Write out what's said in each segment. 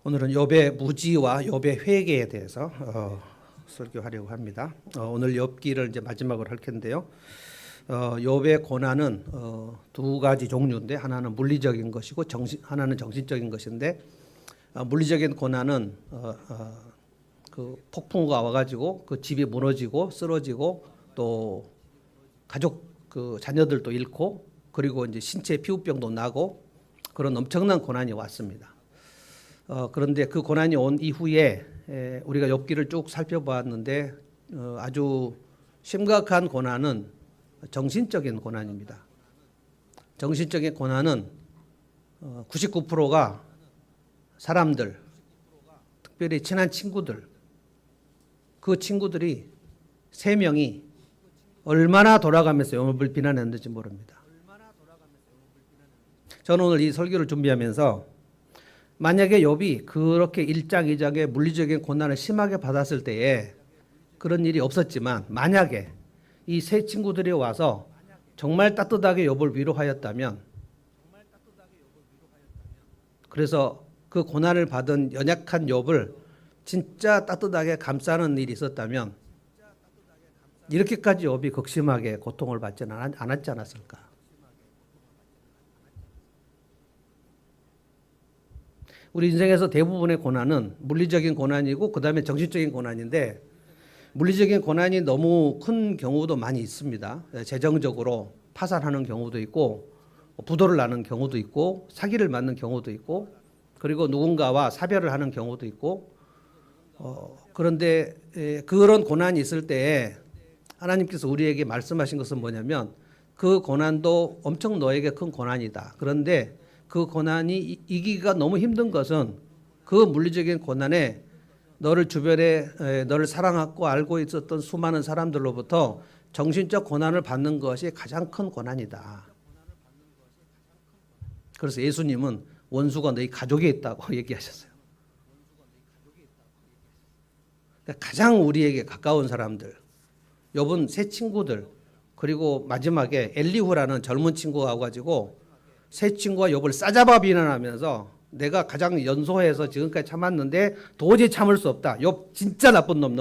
오늘은 욥의 무지와 욥의 회개에 대해서 설교하려고 합니다. 오늘 욥기를 이제 마지막으로 할 텐데요. 욥의 고난은 두 가지 종류인데 하나는 물리적인 것이고 하나는 정신적인 것인데 물리적인 고난은 그 폭풍우가 와가지고 그 집이 무너지고 쓰러지고 또 가족 그 자녀들도 잃고 그리고 이제 신체 피부병도 나고 그런 엄청난 고난이 왔습니다. 그런데 그 고난이 온 이후에 우리가 욥기를 쭉 살펴보았는데 아주 심각한 고난은 정신적인 고난입니다. 정신적인 고난은 99%가 사람들, 특별히 친한 친구들, 그 친구들이 3명이 얼마나 돌아가면서 욥을 비난했는지 모릅니다. 저는 오늘 이 설교를 준비하면서 만약에 욥이 그렇게 1장, 2장의 물리적인 고난을 심하게 받았을 때에 그런 일이 없었지만 만약에 이 세 친구들이 와서 정말 따뜻하게 욥을 위로하였다면 그래서 그 고난을 받은 연약한 욥을 진짜 따뜻하게 감싸는 일이 있었다면 이렇게까지 욥이 극심하게 고통을 받지는 않았지 않았을까. 우리 인생에서 대부분의 고난은 물리적인 고난이고 그 다음에 정신적인 고난인데 물리적인 고난이 너무 큰 경우도 많이 있습니다. 재정적으로 파산하는 경우도 있고 부도를 나는 경우도 있고 사기를 맞는 경우도 있고 그리고 누군가와 사별을 하는 경우도 있고 그런데 그런 고난이 있을 때에 하나님께서 우리에게 말씀하신 것은 뭐냐면 그 고난도 엄청 너에게 큰 고난이다. 그런데 그 고난이 이기기가 너무 힘든 것은 그 물리적인 고난에 너를 주변에 너를 사랑하고 알고 있었던 수많은 사람들로부터 정신적 고난을 받는 것이 가장 큰 고난이다. 그래서 예수님은 원수가 너희 가족에 있다고 얘기하셨어요. 그러니까 가장 우리에게 가까운 사람들, 욥은 세 친구들, 그리고 마지막에 엘리후라는 젊은 친구가 와가지고 세 친구가 욥을 싸잡아 비난하면서 내가 가장 연소해서 지금까지 참았는데 도저히 참을 수 없다. 욥 진짜 나쁜 놈,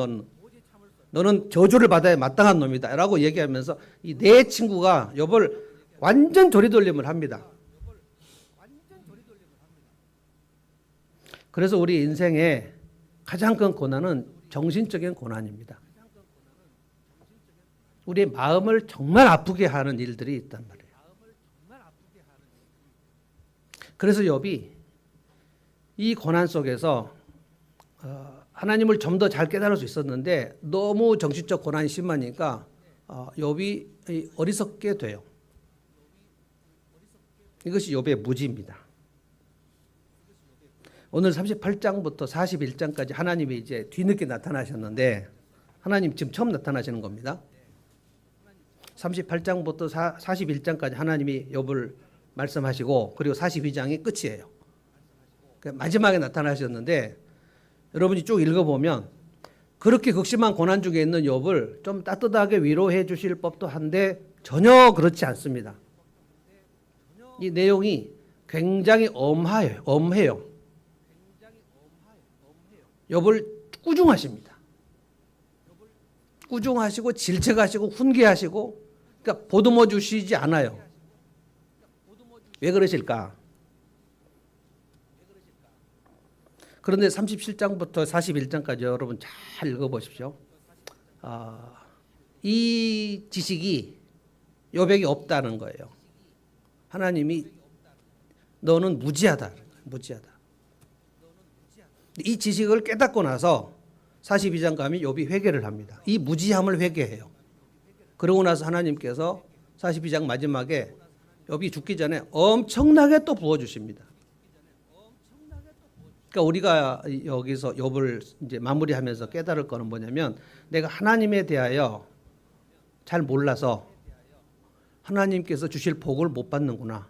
너는 저주를 받아야 마땅한 놈이다. 라고 얘기하면서 이 네 친구가 욥을 완전 조리돌림을 합니다. 그래서 우리 인생의 가장 큰 고난은 정신적인 고난입니다. 우리의 마음을 정말 아프게 하는 일들이 있단 말이에요. 그래서 욥이 이 고난 속에서 하나님을 좀 더 잘 깨달을 수 있었는데 너무 정신적 고난이 심하니까 욥이 어리석게 돼요. 이것이 욥의 무지입니다. 오늘 38장부터 41장까지 하나님이 이제 뒤늦게 나타나셨는데 하나님 지금 처음 나타나시는 겁니다. 38장부터 41장까지 하나님이 욥을 말씀하시고 그리고 42장이 끝이에요. 마지막에 나타나셨는데 여러분이 쭉 읽어보면 그렇게 극심한 고난 중에 있는 욥을 좀 따뜻하게 위로해 주실 법도 한데 전혀 그렇지 않습니다. 이 내용이 굉장히 엄해요. 욥을 꾸중하십니다. 꾸중하시고 질책하시고 훈계하시고 그러니까 보듬어 주시지 않아요. 왜 그러실까? 그런데 37장부터 41장까지 여러분 잘 읽어보십시오. 이 지식이 욥에게 없다는 거예요. 하나님이 너는 무지하다. 이 지식을 깨닫고 나서 42장 가면 욥이 회개를 합니다. 이 무지함을 회개해요. 그러고 나서 하나님께서 42장 마지막에 욥이 죽기 전에 엄청나게 또 부어주십니다. 그러니까 우리가 여기서 욥을 이제 마무리하면서 깨달을 거는 뭐냐면 내가 하나님에 대하여 잘 몰라서 하나님께서 주실 복을 못 받는구나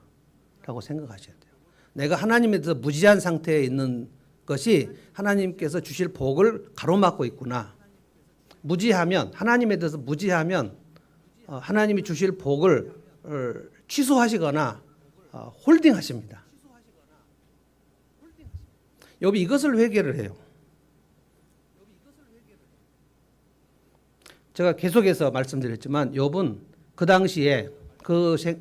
라고 생각하셔야 돼요. 내가 하나님에 대해서 무지한 상태에 있는 것이 하나님께서 주실 복을 가로막고 있구나. 하나님에 대해서 무지하면 하나님이 주실 복을 취소하시거나 홀딩하십니다. 욥이 이것을 회개를 해요. 제가 계속해서 말씀드렸지만 욥은 그 당시에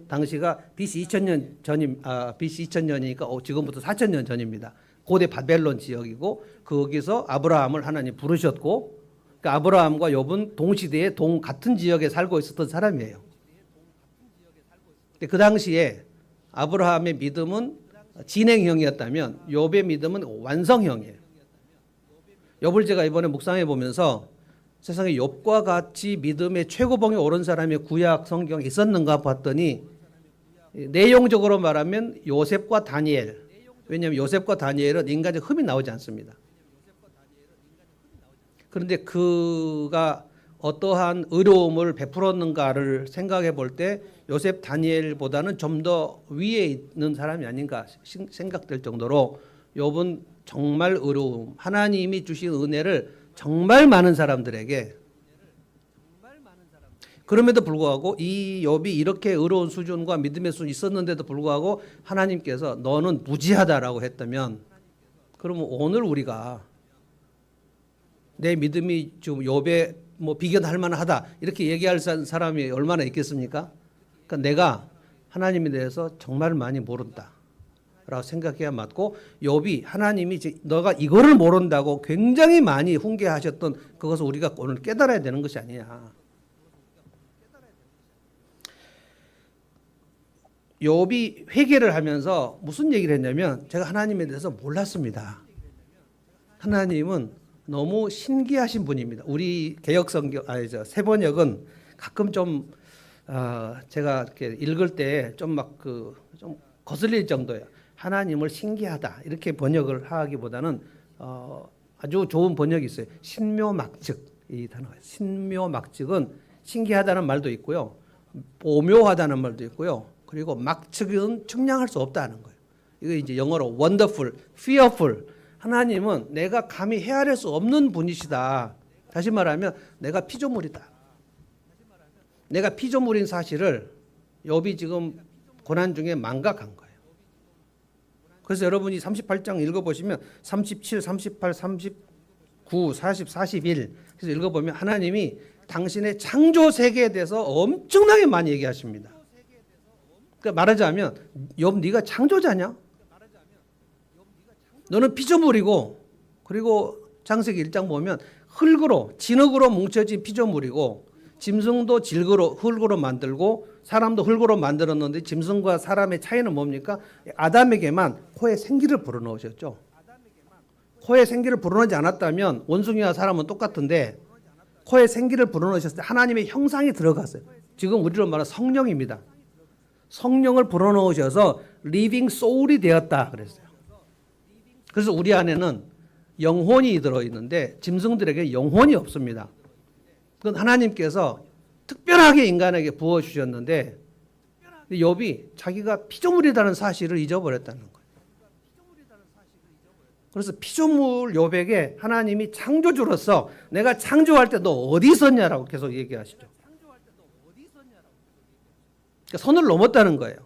당시가 BC 2000년 전임 BC 2000년이니까 지금부터 4000년 전입니다. 고대 바벨론 지역이고 거기서 아브라함을 하나님 부르셨고 그러니까 아브라함과 욥은 동시대에 같은 지역에 살고 있었던 사람이에요. 그 당시에 아브라함의 믿음은 진행형이었다면 욥의 믿음은 완성형이에요. 욥을 제가 이번에 묵상해 보면서 세상에 욥과 같이 믿음의 최고봉에 오른 사람이 구약 성경에 있었는가 봤더니 내용적으로 말하면 요셉과 다니엘. 왜냐하면 요셉과 다니엘은 인간적 흠이 나오지 않습니다. 그런데 그가 어떠한 의로움을 베풀었는가를 생각해 볼 때 요셉 다니엘보다는 좀 더 위에 있는 사람이 아닌가 생각될 정도로 욥은 정말 의로움, 하나님이 주신 은혜를 정말 많은 사람들에게 그럼에도 불구하고 이 욥이 이렇게 의로운 수준과 믿음의 수준이 있었는데도 불구하고 하나님께서 너는 무지하다라고 했다면 그러면 오늘 우리가 내 믿음이 좀 욥에 비견할 만하다 이렇게 얘기할 사람이 얼마나 있겠습니까? 그러니까 내가 하나님에 대해서 정말 많이 모른다 라고 생각해야 맞고 욥이 하나님이 너가 이거를 모른다고 굉장히 많이 훈계하셨던 그것을 우리가 오늘 깨달아야 되는 것이 아니냐. 욥이 회개를 하면서 무슨 얘기를 했냐면 제가 하나님에 대해서 몰랐습니다. 하나님은 너무 신기하신 분입니다. 우리 개역성경 세번역은 가끔 좀 제가 이렇게 읽을 때 좀 좀 거슬릴 정도예요. 하나님을 신기하다 이렇게 번역을 하기보다는 아주 좋은 번역이 있어요. 신묘막측 이 단어가 신묘막측은 신기하다는 말도 있고요, 오묘하다는 말도 있고요. 그리고 막측은 측량할 수 없다는 거예요. 이거 이제 영어로 wonderful, fearful. 하나님은 내가 감히 헤아릴 수 없는 분이시다. 다시 말하면 내가 피조물이다. 내가 피조물인 사실을 욥이 지금 고난 중에 망각한 거예요. 그래서 여러분이 38장 읽어보시면 37, 38, 39, 40, 41 그래서 읽어보면 하나님이 당신의 창조 세계에 대해서 엄청나게 많이 얘기하십니다. 그러니까 말하자면 욥 네가 창조자냐? 너는 피조물이고 그리고 창세기 1장 보면 흙으로 진흙으로 뭉쳐진 피조물이고 짐승도 흙으로 만들고 사람도 흙으로 만들었는데 짐승과 사람의 차이는 뭡니까? 아담에게만 코에 생기를 불어넣으셨죠. 코에 생기를 불어넣지 않았다면 원숭이와 사람은 똑같은데 코에 생기를 불어넣으셨을 때 하나님의 형상이 들어갔어요. 지금 우리로 말하는 성령입니다. 성령을 불어넣으셔서 리빙 소울이 되었다 그랬어요. 그래서 우리 안에는 영혼이 들어있는데 짐승들에게 영혼이 없습니다. 그건 하나님께서 특별하게 인간에게 부어주셨는데 욥이 자기가 피조물이라는 사실을 잊어버렸다는 거예요. 그래서 피조물 욥에게 하나님이 창조주로서 내가 창조할 때 너 어디 있었냐라고 계속 얘기하시죠. 그러니까 선을 넘었다는 거예요.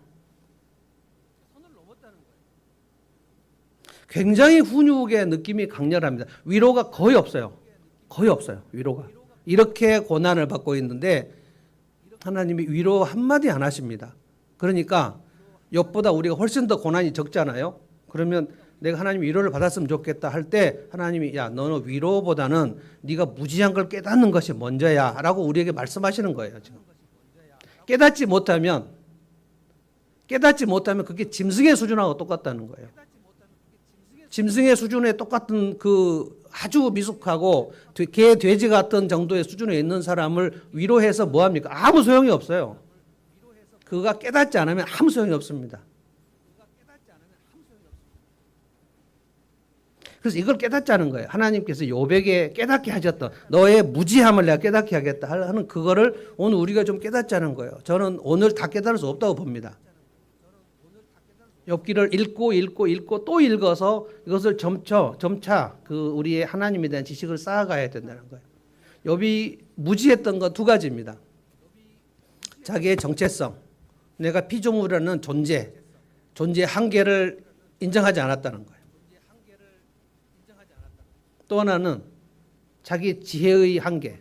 굉장히 훈육의 느낌이 강렬합니다. 위로가 거의 없어요. 거의 없어요. 위로가. 이렇게 고난을 받고 있는데 하나님이 위로 한마디 안 하십니다. 그러니까 욥보다 우리가 훨씬 더 고난이 적잖아요. 그러면 내가 하나님 위로를 받았으면 좋겠다 할 때 하나님이 야 너는 위로보다는 네가 무지한 걸 깨닫는 것이 먼저야 라고 우리에게 말씀하시는 거예요. 지금. 깨닫지 못하면 그게 짐승의 수준하고 똑같다는 거예요. 짐승의 수준에 똑같은 그 아주 미숙하고 개, 돼지 같은 정도의 수준에 있는 사람을 위로해서 뭐합니까? 아무 소용이 없어요. 그가 깨닫지 않으면 아무 소용이 없습니다. 그래서 이걸 깨닫자는 거예요. 하나님께서 욥에게 깨닫게 하셨던 너의 무지함을 내가 깨닫게 하겠다 하는 그거를 오늘 우리가 좀 깨닫자는 거예요. 저는 오늘 다 깨달을 수 없다고 봅니다. 욥기를 읽고 또 읽어서 이것을 점차 그 우리의 하나님에 대한 지식을 쌓아가야 된다는 거예요. 욥이 무지했던 건 두 가지입니다. 자기의 정체성, 내가 피조물이라는 존재 한계를 인정하지 않았다는 거예요. 또 하나는 자기 지혜의 한계.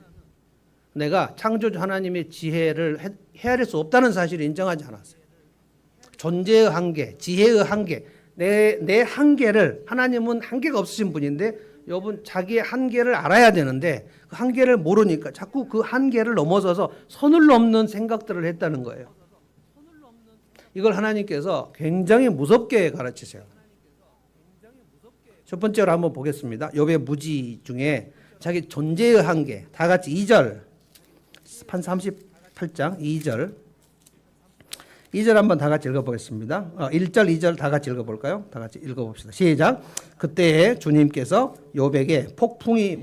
내가 창조주 하나님의 지혜를 헤아릴 수 없다는 사실을 인정하지 않았어요. 존재의 한계, 지혜의 한계, 내 한계를, 하나님은 한계가 없으신 분인데 여러분 자기의 한계를 알아야 되는데 그 한계를 모르니까 자꾸 그 한계를 넘어서서 선을 넘는 생각들을 했다는 거예요. 이걸 하나님께서 굉장히 무섭게 가르치세요. 첫 번째로 한번 보겠습니다. 욥의 무지 중에 자기 존재의 한계, 다 같이 2절, 판 38장 2절 한번 다 같이 읽어보겠습니다. 1절, 2절 다 같이 읽어볼까요? 다 같이 읽어봅시다. 시작. 그때에 주님께서 욥에게 폭풍이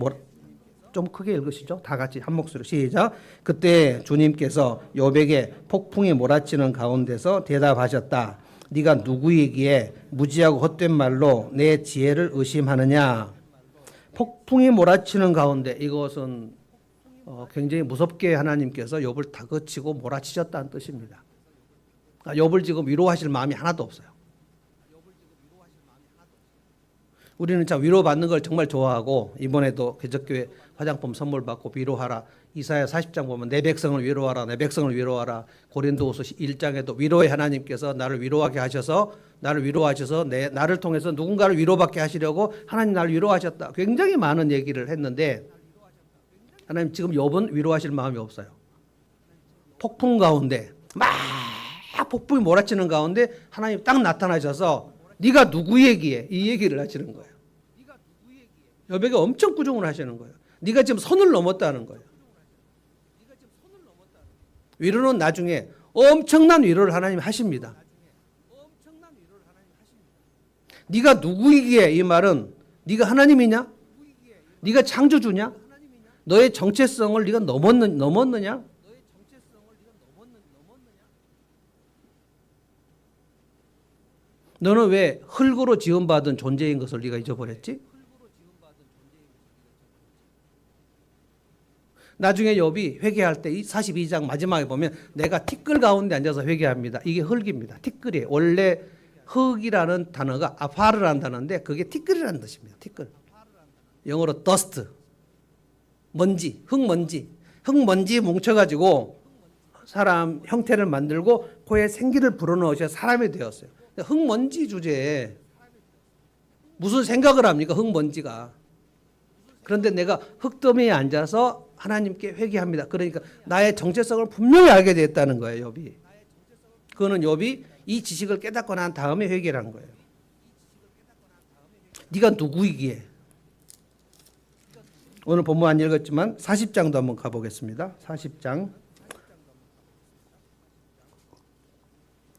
좀 크게 읽으시죠. 다 같이 한 목소리로 시작. 그때 주님께서 욥에게 폭풍이 몰아치는 가운데서 대답하셨다. 네가 누구이기에 무지하고 헛된 말로 내 지혜를 의심하느냐. 폭풍이 몰아치는 가운데, 이것은 굉장히 무섭게 하나님께서 욥을 다그치고 몰아치셨다는 뜻입니다. 욥을 지금 위로하실 마음이 하나도 없어요. 우리는 참 위로받는 걸 정말 좋아하고, 이번에도 개척교회 화장품 선물 받고 위로하라, 이사야 40장 보면 내 백성을 위로하라, 내 백성을 위로하라, 고린도후서 1장에도 위로의 하나님께서 나를 위로하게 하셔서 나를 통해서 누군가를 위로받게 하시려고 하나님 나를 위로하셨다. 굉장히 많은 얘기를 했는데 하나님 지금 욥은 위로하실 마음이 없어요. 폭풍 가운데 막 폭풍이 몰아치는 가운데 하나님 딱 나타나셔서 네가 누구이기에, 이 얘기를 하시는 거예요. 욥에게 엄청 꾸중을 하시는 거예요. 네가 지금 선을 넘었다는 거예요. 위로는 나중에 엄청난 위로를 하나님 하십니다. 네가 누구이기에, 이 말은 네가 하나님이냐? 네가 창조주냐? 너의 정체성을 네가 넘었느냐? 너는 왜 흙으로 지음받은 존재인 것을 네가 잊어버렸지? 나중에 욥이 회개할 때 이 42장 마지막에 보면 내가 티끌 가운데 앉아서 회개합니다. 이게 흙입니다. 티끌이에요. 원래 흙이라는 단어가 아파르라는 단어인데 그게 티끌이라는 뜻입니다. 티끌. 영어로 dust. 먼지, 흙먼지 뭉쳐가지고 사람 형태를 만들고 코에 생기를 불어넣으셔 사람이 되었어요. 흙먼지 주제에 무슨 생각을 합니까? 흙먼지가. 그런데 내가 흙더미에 앉아서 하나님께 회개합니다. 그러니까 나의 정체성을 분명히 알게 됐다는 거예요, 욥이. 그거는 욥이 이 지식을 깨닫고 난 다음에 회개를 한 거예요. 네가 누구이기에. 오늘 본문 안 읽었지만 40장도 한번 가보겠습니다. 40장.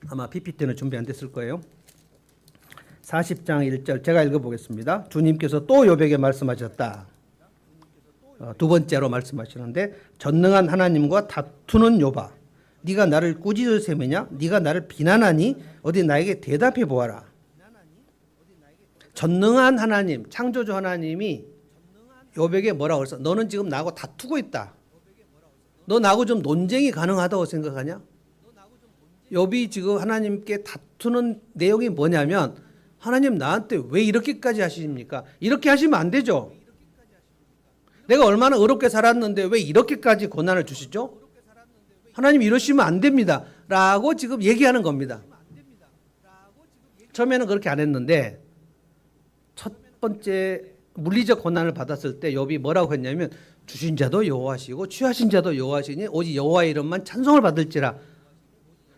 아마 PPT는 준비 안 됐을 거예요. 40장 1절 제가 읽어보겠습니다. 주님께서 또 욥에게 말씀하셨다. 두 번째로 말씀하시는데 전능한 하나님과 다투는 욥아, 네가 나를 꾸짖을 셈이냐? 네가 나를 비난하니? 어디 나에게 대답해 보아라. 전능한 하나님, 창조주 하나님이 욥에게 뭐라고 했어? 너는 지금 나하고 다투고 있다. 너 나하고 좀 논쟁이 가능하다고 생각하냐? 욥이 지금 하나님께 다투는 내용이 뭐냐면 하나님 나한테 왜 이렇게까지 하십니까? 이렇게 하시면 안 되죠. 내가 얼마나 의롭게 살았는데 왜 이렇게까지 고난을 주시죠? 하나님 이러시면 안 됩니다. 라고 지금 얘기하는 겁니다. 처음에는 그렇게 안 했는데 첫 번째 물리적 고난을 받았을 때 욥이 뭐라고 했냐면 주신 자도 여호와시고 취하신 자도 여호와시니 오직 여호와의 이름만 찬송을 받을지라.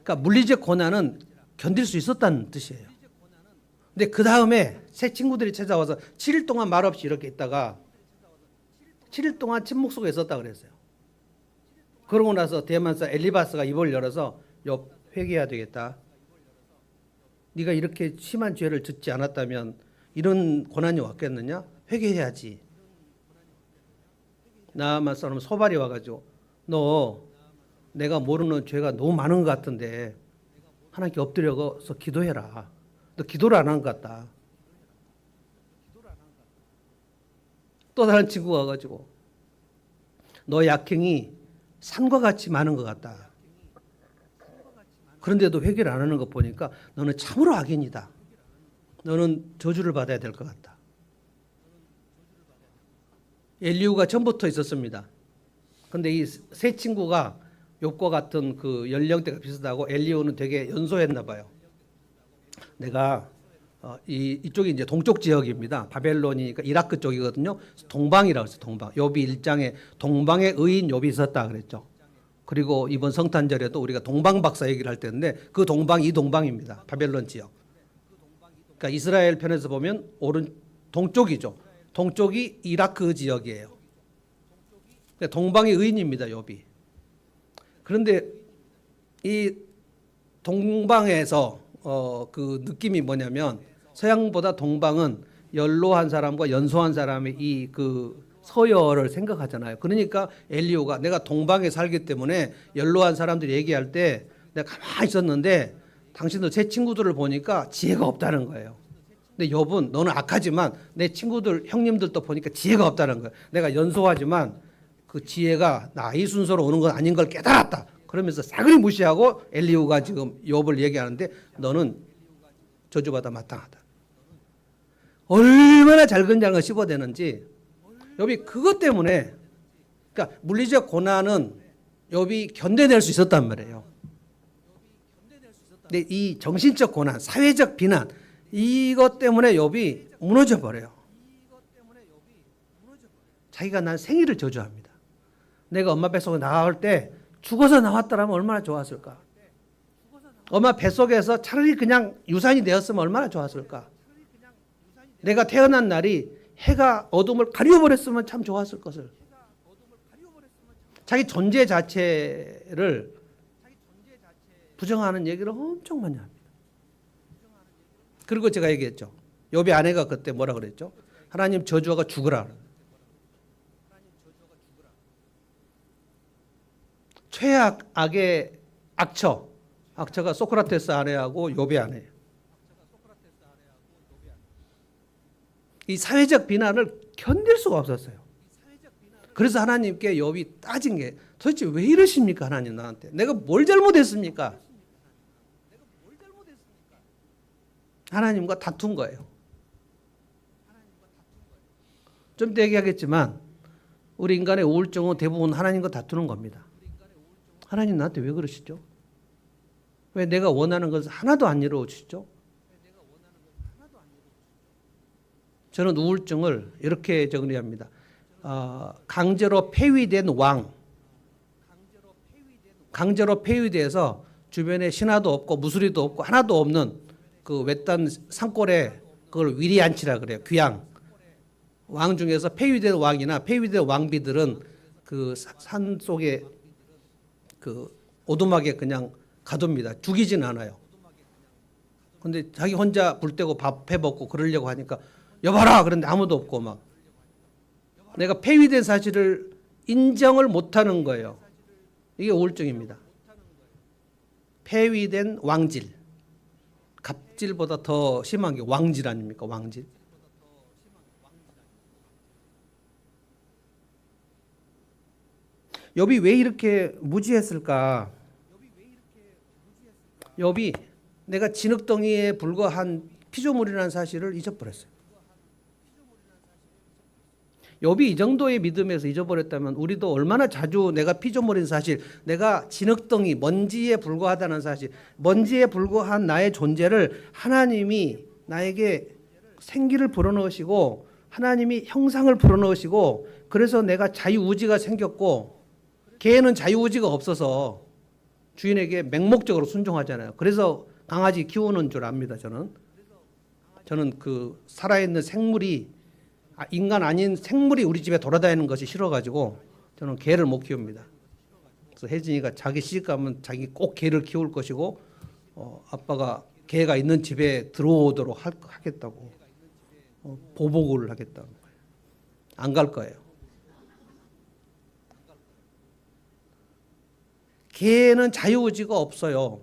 그러니까 물리적 고난은 견딜 수 있었다는 뜻이에요. 근데 그 다음에 새 친구들이 찾아와서 7일 동안 말없이 이렇게 있다가 7일 동안 침묵 속에 있었다 그랬어요. 그러고 나서 대만사 엘리바스가 입을 열어서 욥 회개해야 되겠다. 네가 이렇게 심한 죄를 짓지 않았다면 이런 고난이 왔겠느냐? 회개해야지. 나만 사람 소발이 와가지고 너 내가 모르는 죄가 너무 많은 것 같은데 하나님께 엎드려서 기도해라. 너 기도를 안 한 것 같다. 또 다른 친구가 와가지고 너 약행이 산과 같이 많은 것 같다. 그런데도 회개를 안 하는 것 보니까 너는 참으로 악인이다. 너는 저주를 받아야 될 것 같다. 엘리후가 전부터 있었습니다. 근데 이 세 친구가 욥과 같은 그 연령대가 비슷하고 엘리후는 되게 연소했나 봐요. 내가 이쪽이 이제 동쪽 지역입니다. 바벨론이니까 이라크 쪽이거든요. 동방이라고 했어요. 동방. 욥이 1장에 동방의 의인 욥이 있었다 그랬죠. 그리고 이번 성탄절에도 우리가 동방 박사 얘기를 할 때인데 그 동방 이 동방입니다. 바벨론 지역. 그러니까 이스라엘 편에서 보면 오른 동쪽이죠. 동쪽이 이라크 지역이에요. 그러니까 동방의 의인입니다. 욥이. 그런데 이 동방에서 그 느낌이 뭐냐면 서양보다 동방은 연로한 사람과 연소한 사람의 이 그 서열을 생각하잖아요. 그러니까 엘리후가 내가 동방에 살기 때문에 연로한 사람들이 얘기할 때 내가 가만히 있었는데 당신들 제 친구들을 보니까 지혜가 없다는 거예요. 근데 욥은 너는 악하지만 내 친구들 형님들도 보니까 지혜가 없다는 거예요. 내가 연소하지만 그 지혜가 나이 순서로 오는 건 아닌 걸 깨달았다. 그러면서 싸그리 무시하고 엘리후가 지금 욥을 얘기하는데 너는 저주받아 마땅하다. 얼마나 잘근잘근 씹어대는지 욥이 그것 때문에 그러니까 물리적 고난은 욥이 견뎌낼 수 있었단 말이에요. 근데 이 정신적 고난, 사회적 비난 이것 때문에 욥이 무너져 버려요. 자기가 난 생일을 저주합니다. 내가 엄마 뱃속에 나올 때 죽어서 나왔더라면 얼마나 좋았을까. 엄마 뱃속에서 차라리 그냥 유산이 되었으면 얼마나 좋았을까. 내가 태어난 날이 해가 어둠을 가려버렸으면 참 좋았을 것을. 자기 존재 자체를 부정하는 얘기를 엄청 많이 합니다. 그리고 제가 얘기했죠. 욥의 아내가 그때 뭐라 그랬죠? 하나님 저주하고 죽으라. 최악의 악처가 소크라테스 아내하고 욥의 아내예요. 이 사회적 비난을 견딜 수가 없었어요. 그래서 하나님께 욥이 따진 게 도대체 왜 이러십니까 하나님 나한테. 내가 뭘 잘못했습니까? 하나님과 다툰 거예요. 좀 이따 얘기하겠지만 우리 인간의 우울증은 대부분 하나님과 다투는 겁니다. 하나님 나한테 왜 그러시죠? 왜 내가 원하는 것을 하나도 안 이루어 주시죠? 저는 우울증을 이렇게 정리합니다. 강제로 폐위된 왕, 강제로 폐위돼서 주변에 신하도 없고 무수리도 없고 하나도 없는 그 외딴 산골에 그걸 위리안치라 그래요. 귀양. 왕 중에서 폐위된 왕이나 폐위된 왕비들은 그 산 속에 그 오두막에 그냥 가둡니다. 죽이진 않아요. 근데 자기 혼자 불 떼고 밥 해먹고 그러려고 하니까 여봐라 그런데 아무도 없고 막 내가 폐위된 사실을 인정을 못하는 거예요. 이게 우울증입니다. 폐위된 왕질. 갑질보다 더 심한 게 왕질 아닙니까? 왕질. 욥이 왜 이렇게 무지했을까? 욥이 내가 진흙덩이에 불과한 피조물이라는 사실을 잊어버렸어요. 욥이 이 정도의 믿음에서 잊어버렸다면 우리도 얼마나 자주 내가 피조물인 사실, 내가 진흙덩이, 먼지에 불과하다는 사실, 먼지에 불과한 나의 존재를 하나님이 나에게 생기를 불어넣으시고 하나님이 형상을 불어넣으시고 그래서 내가 자유의지가 생겼고 개는 자유의지가 없어서 주인에게 맹목적으로 순종하잖아요. 그래서 강아지 키우는 줄 압니다. 저는 그 살아있는 생물이 인간 아닌 생물이 우리 집에 돌아다니는 것이 싫어가지고 저는 개를 못 키웁니다. 그래서 혜진이가 자기 시집 가면 자기 꼭 개를 키울 것이고 아빠가 개가 있는 집에 들어오도록 하겠다고 보복을 하겠다는 거예요. 안 갈 거예요. 개는 자유의지가 없어요.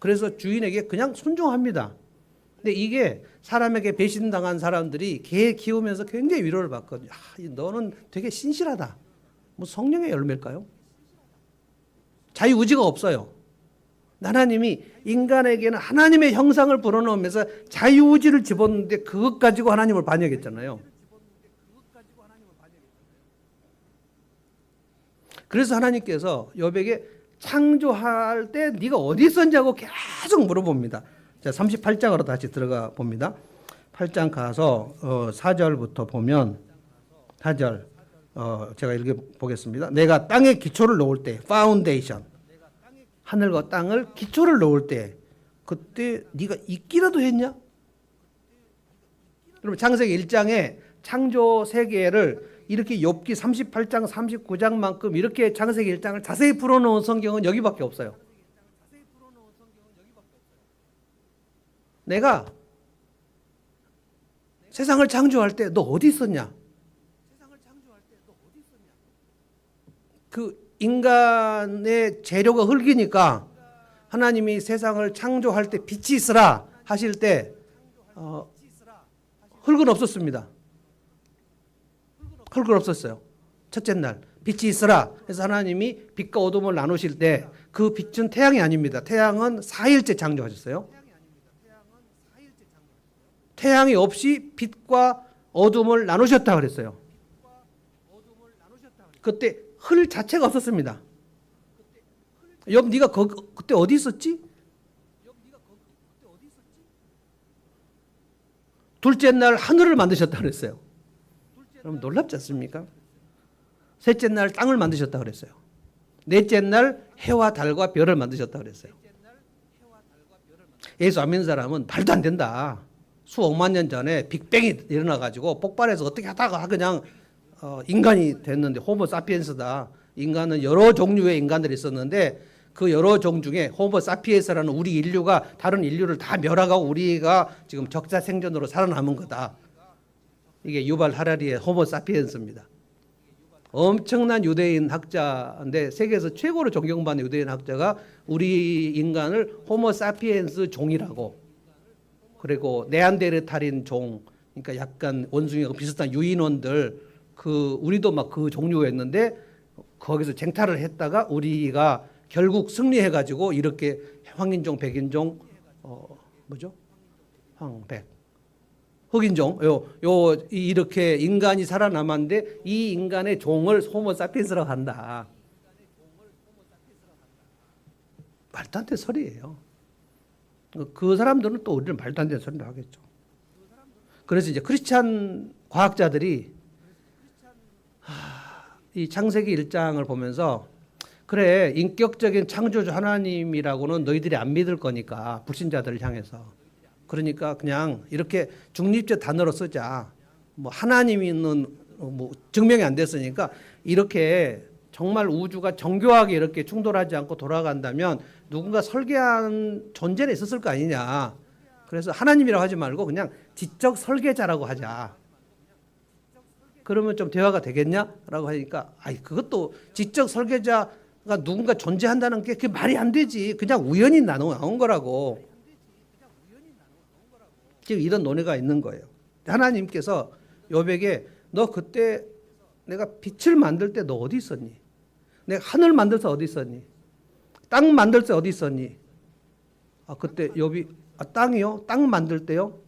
그래서 주인에게 그냥 순종합니다. 근데 이게 사람에게 배신당한 사람들이 개 키우면서 굉장히 위로를 받거든요. 너는 되게 신실하다. 뭐 성령의 열매일까요? 자유의지가 없어요. 하나님이 인간에게는 하나님의 형상을 불어넣으면서 자유의지를 집었는데 그것 가지고 하나님을 반역했잖아요. 그래서 하나님께서 욥에게 창조할 때 네가 어디 있었냐고 계속 물어봅니다. 자, 38장으로 다시 들어가 봅니다. 8장 가서 4절부터 보면 4절 제가 읽어보겠습니다. 내가 땅에 기초를 놓을 때 파운데이션, 하늘과 땅을 기초를 놓을 때 그때 네가 있기라도 했냐? 여러분 창세기 1장에 창조 세계를 이렇게 욥기 38장 39장만큼 이렇게 창세기 1장을 자세히 풀어놓은 성경은 여기밖에 없어요. 내가 세상을 창조할 때 너 어디 있었냐? 그 인간의 재료가 흙이니까 하나님이 세상을 창조할 때 빛이 있으라 하실 때 흙은 없었습니다. 흙은 없었어요. 첫째 날 빛이 있으라 해서 하나님이 빛과 어둠을 나누실 때 그 빛은 태양이 아닙니다. 태양은 4일째 창조하셨어요. 태양이 없이 빛과 어둠을 나누셨다 그랬어요. 그때 흘 자체가 없었습니다. 욥 네가 그때 어디 있었지? 둘째 날 하늘을 만드셨다 그랬어요. 여러분 놀랍지 않습니까? 셋째 날 땅을 만드셨다 그랬어요. 넷째 날 해와 달과 별을 만드셨다 그랬어요. 예수 안 믿는 사람은 말도 안 된다. 수억만 년 전에 빅뱅이 일어나가지고 폭발해서 어떻게 하다가 그냥 인간이 됐는데 호모 사피엔스다. 인간은 여러 종류의 인간들이 있었는데 그 여러 종 중에 호모 사피엔스라는 우리 인류가 다른 인류를 다 멸하고 우리가 지금 적자 생존으로 살아남은 거다. 이게 유발 하라리의 호모 사피엔스입니다. 엄청난 유대인 학자인데 세계에서 최고로 존경받는 유대인 학자가 우리 인간을 호모 사피엔스 종이라고, 그리고 네안데르탈인 종, 그러니까 약간 원숭이하고 비슷한 유인원들, 그 우리도 막 그 종류였는데 거기서 쟁탈을 했다가 우리가 결국 승리해가지고 이렇게 황인종, 백인종, 뭐죠? 황백. 흑인종, 이렇게 인간이 살아남았는데 이 인간의 종을 호모 사피엔스라고 한다. 말도 안 되는 소리예요. 그 사람들은 또 우리는 말도 안 되는 소리를 하겠죠. 그래서 이제 크리스찬 과학자들이 이 창세기 1장을 보면서 그래, 인격적인 창조주 하나님이라고는 너희들이 안 믿을 거니까, 불신자들을 향해서. 그러니까 그냥 이렇게 중립적 단어로 쓰자. 뭐 하나님은 뭐 증명이 안 됐으니까 이렇게 정말 우주가 정교하게 이렇게 충돌하지 않고 돌아간다면 누군가 설계한 존재는 있었을 거 아니냐. 그래서 하나님이라고 하지 말고 그냥 지적 설계자라고 하자. 그러면 좀 대화가 되겠냐라고 하니까 그것도 지적 설계자가 누군가 존재한다는 게 그게 말이 안 되지. 그냥 우연히 나온 거라고. 지금 이런 논의가 있는 거예요. 하나님께서 욥에게 너 그때 내가 빛을 만들 때 너 어디 있었니? 내가 하늘 만들 때 어디 있었니? 땅 만들 때 어디 있었니? 그때 욥이 땅이요? 땅 만들 때요?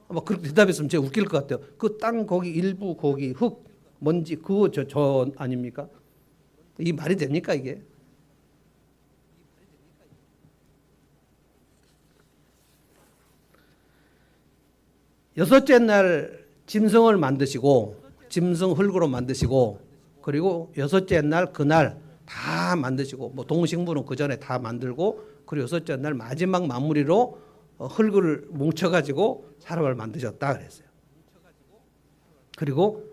그렇게 대답했으면 제가 웃길 것 같아요. 그 땅 거기 일부 거기 흙 먼지 그거 저 아닙니까? 이 말이 됩니까 이게? 여섯째 날 짐승을 만드시고 짐승 흙으로 만드시고 그리고 여섯째 날 그날 다 만드시고 뭐 동식물은 그 전에 다 만들고 그리고 여섯째 날 마지막 마무리로 흙을 뭉쳐가지고 사람을 만드셨다 그랬어요. 그리고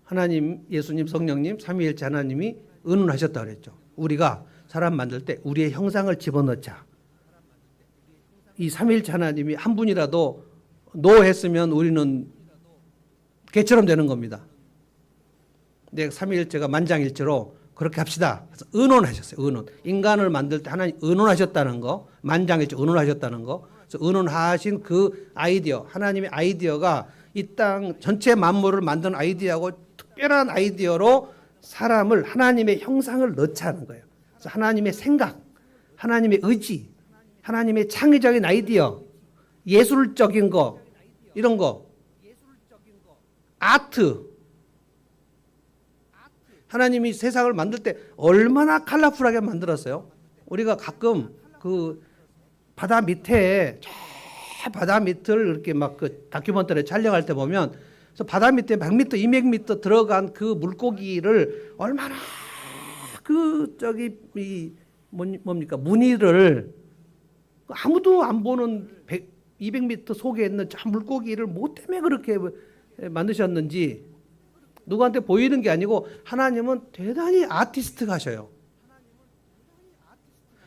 하나님, 예수님, 성령님, 삼위일체 하나님이 의논하셨다 그랬죠. 우리가 사람 만들 때 우리의 형상을 집어넣자. 이 삼위일체 하나님이 한 분이라도 노했으면 우리는 개처럼 되는 겁니다. 근데 삼위일체가 만장일체로 그렇게 합시다. 그래서 의논하셨어요. 의논. 인간을 만들 때 하나님 의논하셨다는 거, 만장일체 의논하셨다는 거. 그래서 의논하신 그 아이디어, 하나님의 아이디어가 이 땅 전체 만물을 만드는 아이디어하고 특별한 아이디어로 사람을 하나님의 형상을 넣자는 거예요. 그래서 하나님의 생각, 하나님의 의지, 하나님의 창의적인 아이디어, 예술적인 거, 이런 거, 아트, 하나님이 세상을 만들 때 얼마나 컬러풀하게 만들었어요. 우리가 가끔 그 바다 밑에 저 바다 밑을 이렇게 막 그 다큐멘터리 촬영할 때 보면 그래서 바다 밑에 100m, 200m 들어간 그 물고기를 얼마나 그 저기 이 뭡니까 무늬를 아무도 안 보는 200m 속에 있는 저 물고기를 뭐 때문에 그렇게 만드셨는지 누구한테 보이는 게 아니고 하나님은 대단히 아티스트가셔요.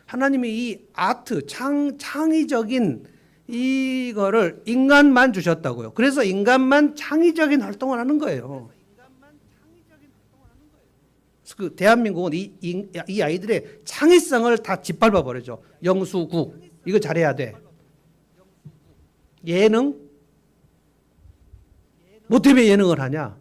하나님이 이 아트, 창의적인 이거를 인간만 주셨다고요. 그래서 인간만 창의적인 활동을 하는 거예요. 그 대한민국은 이 아이들의 창의성을 다 짓밟아 버리죠. 영수국 이거 잘해야 돼. 예능 뭐 때문에 예능을 하냐?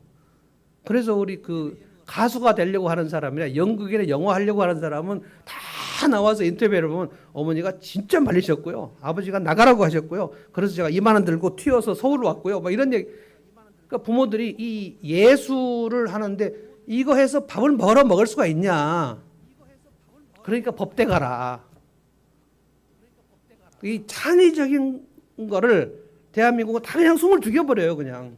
그래서 우리 그 가수가 되려고 하는 사람이나 연극이나 영화 하려고 하는 사람은 다 나와서 인터뷰를 보면 어머니가 진짜 말리셨고요. 아버지가 나가라고 하셨고요. 그래서 제가 2만 원 들고 튀어서 서울 왔고요. 뭐 이런 얘기. 그러니까 부모들이 이 예술을 하는데 이거 해서 밥을 벌어 먹을 수가 있냐? 그러니까 법대 가라. 이 창의적인 거를 대한민국은 다 그냥 숨을 죽여버려요. 그냥.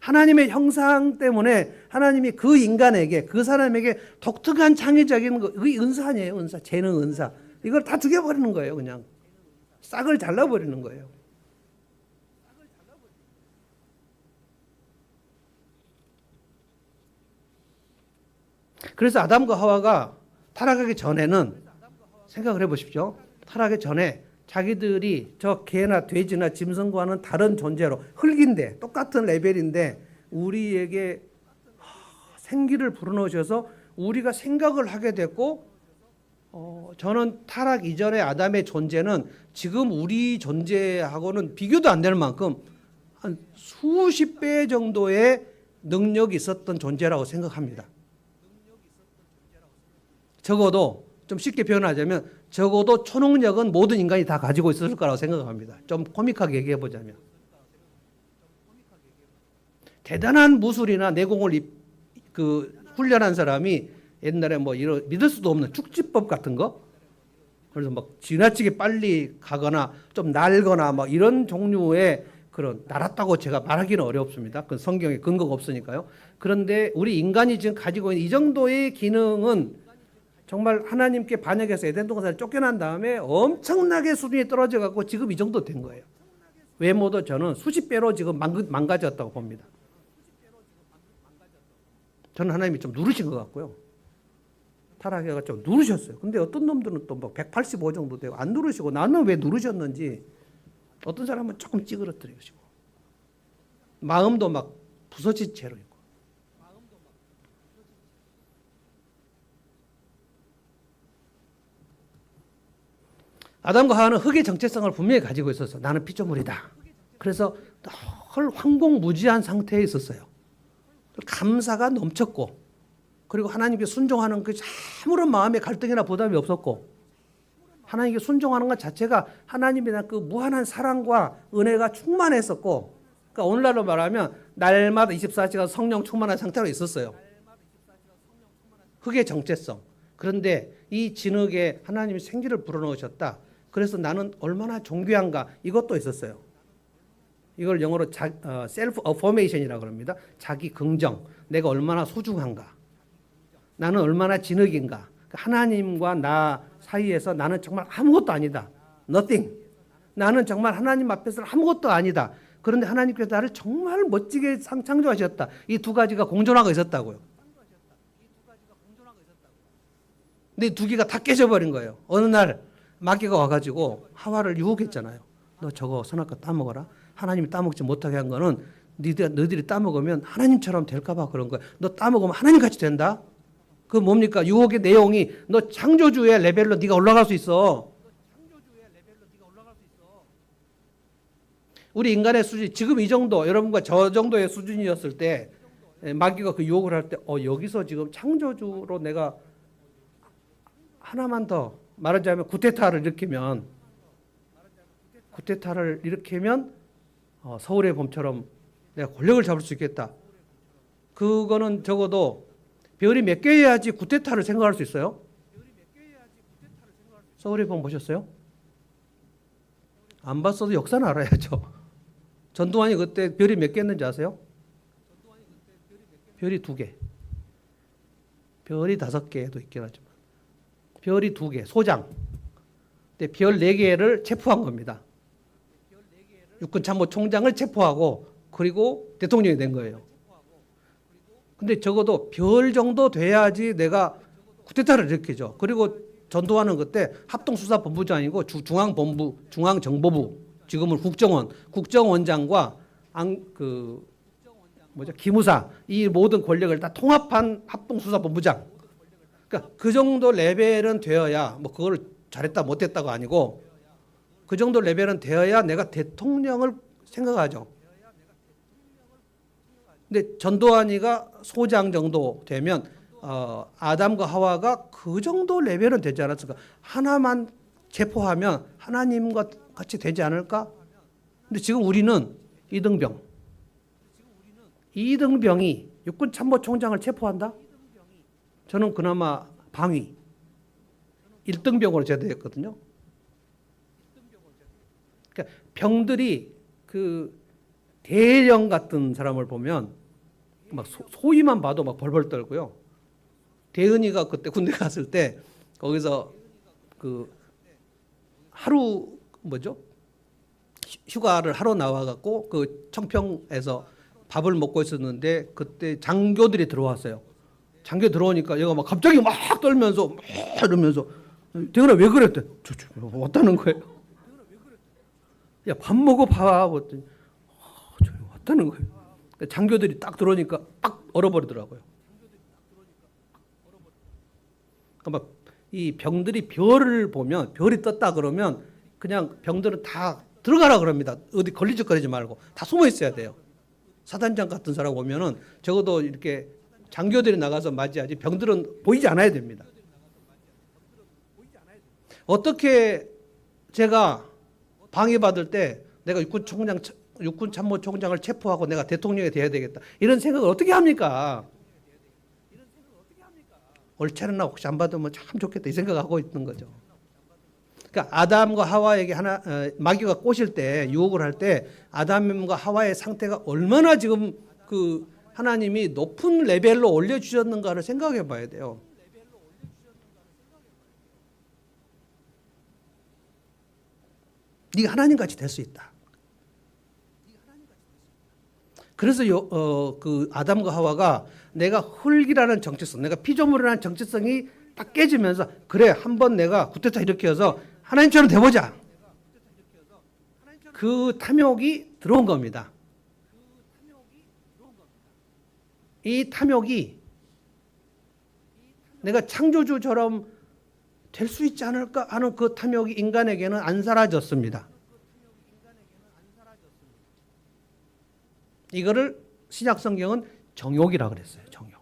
하나님의 형상 때문에 하나님이 그 인간에게 그 사람에게 독특한 창의적인 거, 그게 은사 아니에요. 은사, 재능 은사. 이걸 다 죽여버리는 거예요. 그냥 싹을 잘라버리는 거예요. 그래서 아담과 하와가 타락하기 전에는 생각을 해보십시오. 타락하기 전에 자기들이 저 개나 돼지나 짐승과는 다른 존재로 흙인데 똑같은 레벨인데 우리에게 생기를 불어넣으셔서 우리가 생각을 하게 됐고 저는 타락 이전의 아담의 존재는 지금 우리 존재하고는 비교도 안 될 만큼 한 수십 배 정도의 능력이 있었던 존재라고 생각합니다. 적어도 좀 쉽게 표현하자면 적어도 초능력은 모든 인간이 다 가지고 있었을 거라고 생각합니다. 좀 코믹하게 얘기해 보자면 대단한 무술이나 내공을 훈련한 사람이 옛날에 뭐 이런 믿을 수도 없는 축지법 같은 거 그래서 막 지나치게 빨리 가거나 좀 날거나 막 이런 종류의 그런 날았다고 제가 말하기는 어렵습니다. 그 성경에 근거가 없으니까요. 그런데 우리 인간이 지금 가지고 있는 이 정도의 기능은 정말 하나님께 반역해서 에덴 동산을 쫓겨난 다음에 엄청나게 수준이 떨어져 갖고 지금 이 정도 된 거예요. 외모도 저는 수십 배로 지금 망가졌다고 봅니다. 저는 하나님이 좀 누르신 것 같고요. 타락해가 좀 누르셨어요. 근데 어떤 놈들은 또 뭐 185 정도 되고 안 누르시고 나는 왜 누르셨는지 어떤 사람은 조금 찌그러뜨리시고 마음도 막 부서진 채로 있고 아담과 하와는 흙의 정체성을 분명히 가지고 있어서 나는 피조물이다. 그래서 늘 황공무지한 상태에 있었어요. 감사가 넘쳤고 그리고 하나님께 순종하는 그 아무런 마음의 갈등이나 부담이 없었고 하나님께 순종하는 것 자체가 하나님의 그 무한한 사랑과 은혜가 충만했었고 그러니까 오늘날로 말하면 날마다 24시간 성령 충만한 상태로 있었어요. 흙의 정체성. 그런데 이 진흙에 하나님이 생기를 불어넣으셨다. 그래서 나는 얼마나 존귀한가 이것도 있었어요. 이걸 영어로 셀프 어포메이션이라고 합니다. 자기 긍정. 내가 얼마나 소중한가. 나는 얼마나 진흙인가. 하나님과 나 사이에서 나는 정말 아무것도 아니다. Nothing. 나는 정말 하나님 앞에서는 아무것도 아니다. 그런데 하나님께서 나를 정말 멋지게 창조하셨다. 이 두 가지가 공존하고 있었다고요. 근데 두 개가 다 깨져버린 거예요. 어느 날 마귀가 와가지고 하와를 유혹했잖아요. 너 저거 선악과 따먹어라. 하나님이 따먹지 못하게 한 거는 너희들이 따먹으면 하나님처럼 될까봐 그런 거야. 너 따먹으면 하나님같이 된다. 그 뭡니까? 유혹의 내용이 너 창조주의 레벨로 네가 올라갈 수 있어. 우리 인간의 수준 지금 이 정도 여러분과 저 정도의 수준이었을 때 마귀가 그 유혹을 할 때 여기서 지금 창조주로 내가 하나만 더 말하자면 구테타를 일으키면 서울의 봄처럼 내가 권력을 잡을 수 있겠다. 그거는 적어도 별이 몇 개여야지 쿠데타를 생각할 수 있어요? 서울의 봄 보셨어요? 안 봤어도 역사는 알아야죠. 전두환이 그때 별이 몇 개였는지 아세요? 별이 2개. 별이 5개도 있긴 하지만. 별이 2개, 소장. 근데 별 4개를 체포한 겁니다. 육군참모총장을 체포하고 그리고 대통령이 된 거예요. 근데 적어도 별 정도 돼야지 내가 쿠데타를 일으키죠. 그리고 전두환은 그때 합동수사본부장이고 중앙본부, 중앙정보부, 지금은 국정원장과 기무사 이 모든 권력을 다 통합한 합동수사본부장. 그러니까 그 정도 레벨은 되어야 뭐 그걸 잘했다 못했다가 아니고 그 정도 레벨은 되어야 내가 대통령을 생각하죠. 근데 전두환이가 소장 정도 되면 아담과 하와가 그 정도 레벨은 되지 않았을까? 하나만 체포하면 하나님과 같이 되지 않을까? 근데 지금 우리는 이등병이 육군참모총장을 체포한다? 저는 그나마 방위 1등병으로 제대했거든요. 그러니까 병들이 그 대령 같은 사람을 보면 막 소위만 봐도 막 벌벌 떨고요. 대은이가 그때 군대 갔을 때 거기서 그 하루 휴가를 하러 나와갖고 그 청평에서 밥을 먹고 있었는데 그때 장교들이 들어왔어요. 장교 들어오니까 얘가 막 갑자기 막 떨면서 막 이러면서 대은아 왜 그랬대? 저 왔다는 거예요. 야 밥 먹어 봐. 그랬더니 저 왔다는 거예요. 그러니까 장교들이 딱 들어오니까 딱 얼어버리더라고요. 그러니까 이 병들이 별을 보면 별이 떴다 그러면 그냥 병들은 다 들어가라 그럽니다. 어디 걸리적거리지 말고 다 숨어 있어야 돼요. 사단장 같은 사람 오면은 적어도 이렇게 장교들이 나가서 맞이하지 병들은 보이지 않아야 됩니다. 어떻게 제가 방해받을 때 내가 육군참모총장을 체포하고 내가 대통령이 돼야 되겠다 이런 생각을 어떻게 합니까? 얼차려나 혹시 안 받으면 참 좋겠다 이 생각하고 있는 거죠. 그러니까 아담과 하와에게 마귀가 꼬실 때 유혹을 할 때 아담과 하와의 상태가 얼마나 지금 그 하나님이 높은 레벨로 올려주셨는가를 생각해 봐야 돼요. 네가 하나님같이 될 수 있다. 그래서 그 아담과 하와가 내가 흙이라는 정체성, 내가 피조물이라는 정체성이 딱 깨지면서 그래 한번 내가 쿠데타 일으켜서 하나님처럼 돼보자. 그 탐욕이 들어온 겁니다. 이 탐욕이 내가 창조주처럼 될 수 있지 않을까 하는 그 탐욕이 인간에게는 안 사라졌습니다. 이거를 신약 성경은 정욕이라고 그랬어요. 정욕.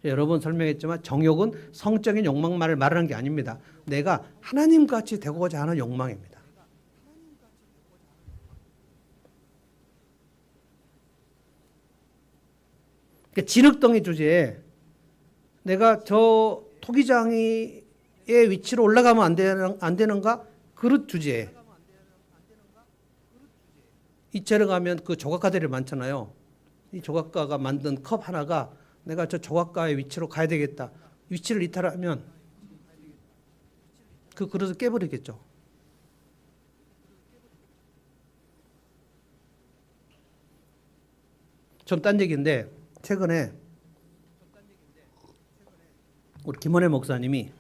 여러 번 설명했지만 정욕은 성적인 욕망만을 말하는 게 아닙니다. 내가 하나님같이 되고자 하는 욕망입니다. 그러니까 진흙덩이 주제에 내가 저 토기장이의 위치로 올라가면 안 되는가? 그릇 주제에 이체를 가면 그 조각가들이 많잖아요. 이 조각가가 만든 컵 하나가 내가 저 조각가의 위치로 가야 되겠다. 위치를 이탈하면 그 그릇을 깨버리겠죠. 좀 딴 얘기인데 최근에 우리 김원혜 목사님이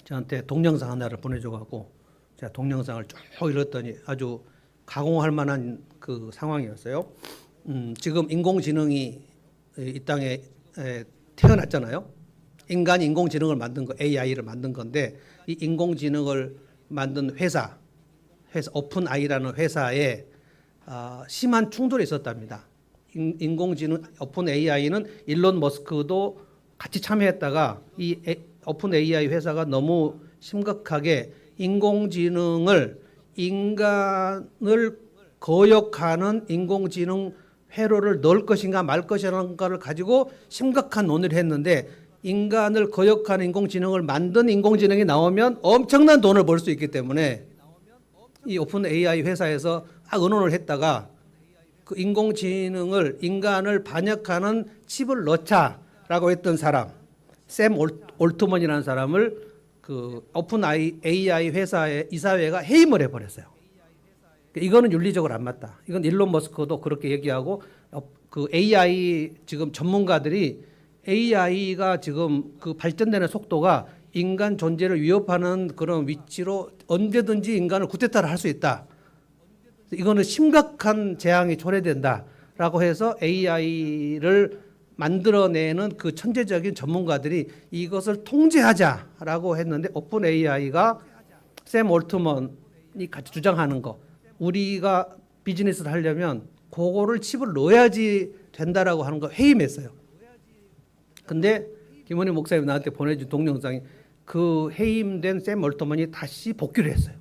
저한테 동영상 하나를 보내줘갖고 제가 동영상을 쭉 읽었더니 아주 가공할 만한 그 상황이었어요. 지금 인공지능이 이 땅에 태어났잖아요. 인간이 인공지능을 만든 거, AI를 만든 건데 이 인공지능을 만든 회사 오픈AI라는 회사에 심한 충돌이 있었답니다. 인공지능 오픈AI는 일론 머스크도 같이 참여했다가 이 오픈AI 회사가 너무 심각하게 인공지능을 인간을 거역하는 인공지능 회로를 넣을 것인가 말 것인가를 가지고 심각한 논의를 했는데 인간을 거역하는 인공지능을 만든 인공지능이 나오면 엄청난 돈을 벌 수 있기 때문에 이 오픈 AI 회사에서 의논을 했다가 그 인공지능을 인간을 반역하는 칩을 넣자라고 했던 사람 샘 올트먼이라는 사람을 그 오픈 AI 회사의 이사회가 해임을 해버렸어요. 이거는 윤리적으로 안 맞다. 이건 일론 머스크도 그렇게 얘기하고 그 AI 지금 전문가들이 AI가 지금 그 발전되는 속도가 인간 존재를 위협하는 그런 위치로 언제든지 인간을 쿠데타를 할 수 있다. 이거는 심각한 재앙이 초래된다라고 해서 AI를 만들어내는 그 천재적인 전문가들이 이것을 통제하자라고 했는데 오픈 AI가 샘 올트먼이 같이 주장하는 거 우리가 비즈니스를 하려면 그거를 칩을 넣어야지 된다라고 하는 거 해임했어요. 근데 김원희 목사님 나한테 보내준 동영상이 그 해임된 샘 올트먼이 다시 복귀를 했어요.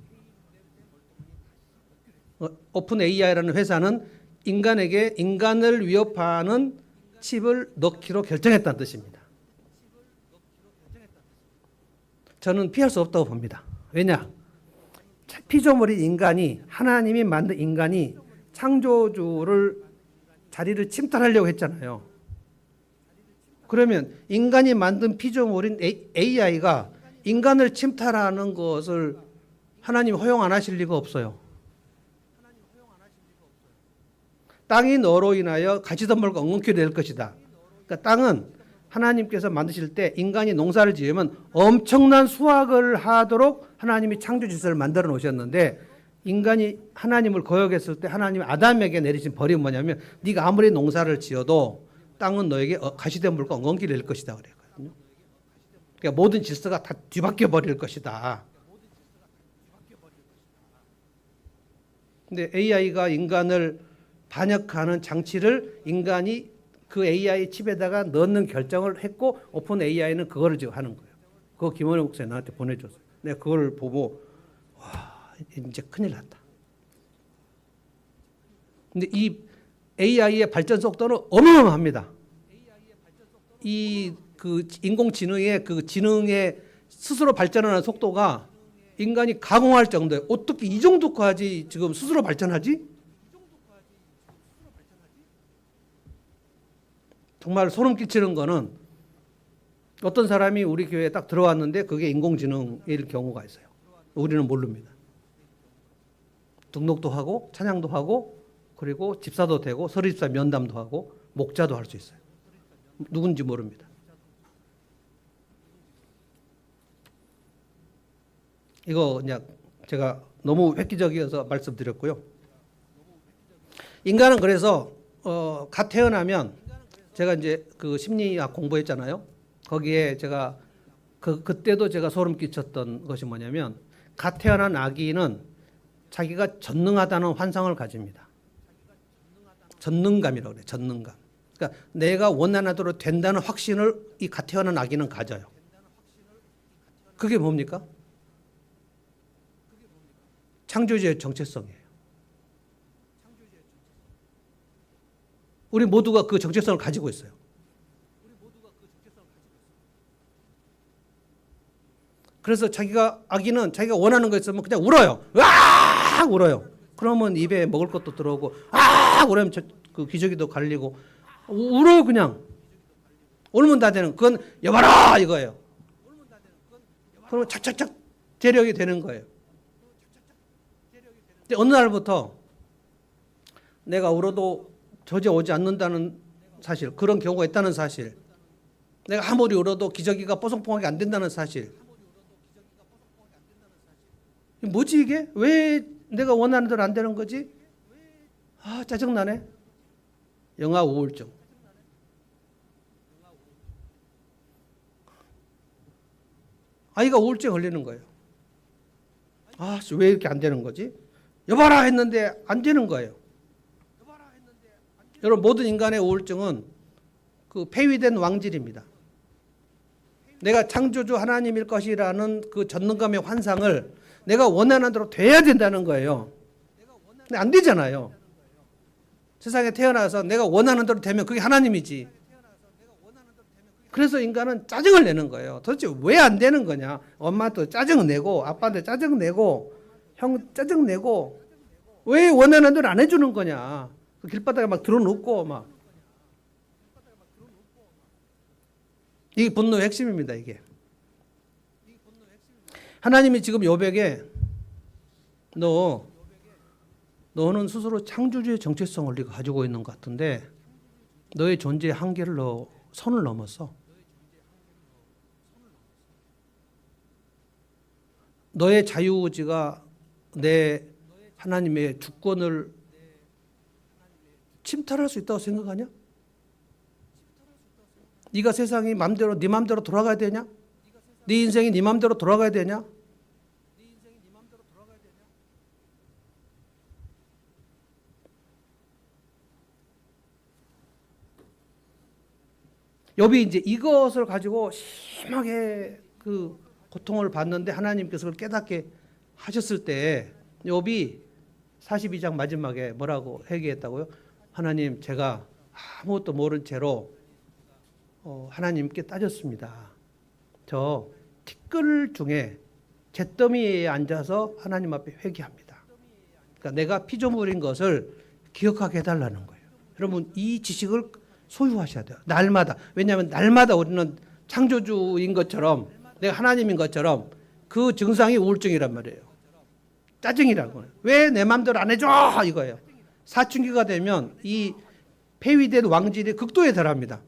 오픈 AI라는 회사는 인간에게 인간을 위협하는 칩을 넣기로 결정했다는 뜻입니다. 저는 피할 수 없다고 봅니다. 왜냐? 피조물인 인간이 하나님이 만든 인간이 창조주를 자리를 침탈하려고 했잖아요. 그러면 인간이 만든 피조물인 AI가 인간을 침탈하는 것을 하나님 허용 안 하실 리가 없어요. 땅이 너로 인하여 가시덤불과 엉겅퀴 될 것이다. 그러니까 땅은 하나님께서 만드실 때 인간이 농사를 지으면 엄청난 수확을 하도록 하나님이 창조 질서를 만들어 놓으셨는데 인간이 하나님을 거역했을 때 하나님이 아담에게 내리신 벌이 뭐냐면 네가 아무리 농사를 지어도 땅은 너에게 가시덤불과 엉겅퀴 될 것이다 그랬거든요. 그러니까 모든 질서가 다 뒤바뀌어 버릴 것이다. 근데 AI가 인간을 반역하는 장치를 인간이 그 AI 칩에다가 넣는 결정을 했고 오픈 AI는 그거를 지금 하는 거예요. 그거 김원희 목사님 나한테 보내줬어요. 내가 그걸 보고 와 이제 큰일 났다. 근데 이 AI의 발전 속도는 어마어마합니다. 이 그 인공지능의 그 지능의 스스로 발전하는 속도가 인간이 가공할 정도에 어떻게 이 정도까지 지금 스스로 발전하지? 정말 소름 끼치는 거는 어떤 사람이 우리 교회에 딱 들어왔는데 그게 인공지능일 경우가 있어요. 우리는 모릅니다. 등록도 하고 찬양도 하고 그리고 집사도 되고 서류집사 면담도 하고 목자도 할 수 있어요. 누군지 모릅니다. 이거 그냥 제가 너무 획기적이어서 말씀드렸고요. 인간은 그래서 갓 태어나면 제가 이제 그 심리학 공부했잖아요. 거기에 제가 그때도 제가 소름 끼쳤던 것이 뭐냐면 갓 태어난 아기는 자기가 전능하다는 환상을 가집니다. 전능감이라고 그래요. 전능감. 그러니까 내가 원하는 대로 된다는 확신을 이 갓 태어난 아기는 가져요. 그게 뭡니까? 창조주의 정체성이에요. 우리 모두가 그 정체성을 가지고 있어요. 그래서 아기는 자기가 원하는 거 있으면 그냥 울어요. 으악 울어요. 그러면 입에 먹을 것도 들어오고 울으면 그 기저귀도 갈리고 울어요 그냥. 울면 다 되는 그건 여봐라 이거예요. 그러면 착착착 재력이 되는 거예요. 근데 어느 날부터 내가 울어도 저제 오지 않는다는 사실, 그런 경우가 있다는 사실, 내가 아무리 울어도 기저귀가 뽀송뽀송하게 안 된다는 사실. 뭐지 이게? 왜 내가 원하는 대로 안 되는 거지? 짜증나네. 영아 우울증. 아이가 우울증에 걸리는 거예요. 왜 이렇게 안 되는 거지? 여봐라 했는데 안 되는 거예요. 여러분 모든 인간의 우울증은 그 폐위된 왕질입니다. 내가 창조주 하나님일 것이라는 그 전능감의 환상을 내가 원하는 대로 돼야 된다는 거예요. 근데 안 되잖아요. 세상에 태어나서 내가 원하는 대로 되면 그게 하나님이지. 그래서 인간은 짜증을 내는 거예요. 도대체 왜 안 되는 거냐? 엄마한테 짜증 내고 아빠한테 짜증 내고 형 짜증 내고 왜 원하는 대로 안 해주는 거냐? 그 길바닥에 막 들어놓고 막 이게 분노의 핵심입니다. 이게 하나님이 지금 욥에게 너는 스스로 창조주의 정체성을 네가 가지고 있는 것 같은데 너의 존재의 한계를 너 선을 넘었어. 너의 자유의지가 내 하나님의 주권을 침탈할 수 있다고 생각하냐? 네가 세상이 맘대로 네 맘대로 돌아가야 되냐? 네 인생이 네 맘대로 돌아가야 되냐? 욥이 이제 이것을 가지고 심하게 그 고통을 받는데 하나님께서 그걸 깨닫게 하셨을 때 욥이 42장 마지막에 뭐라고 회개했다고요? 하나님, 제가 아무것도 모른 채로 하나님께 따졌습니다. 저 티끌 중에 잿더미에 앉아서 하나님 앞에 회개합니다. 그러니까 내가 피조물인 것을 기억하게 해달라는 거예요. 여러분, 이 지식을 소유하셔야 돼요. 날마다. 왜냐하면 날마다 우리는 창조주인 것처럼 내가 하나님인 것처럼 그 증상이 우울증이란 말이에요. 짜증이라고. 왜 내 마음대로 안 해줘? 이거예요. 사춘기가 되면 이 폐위된 왕질이 극도에 달합니다.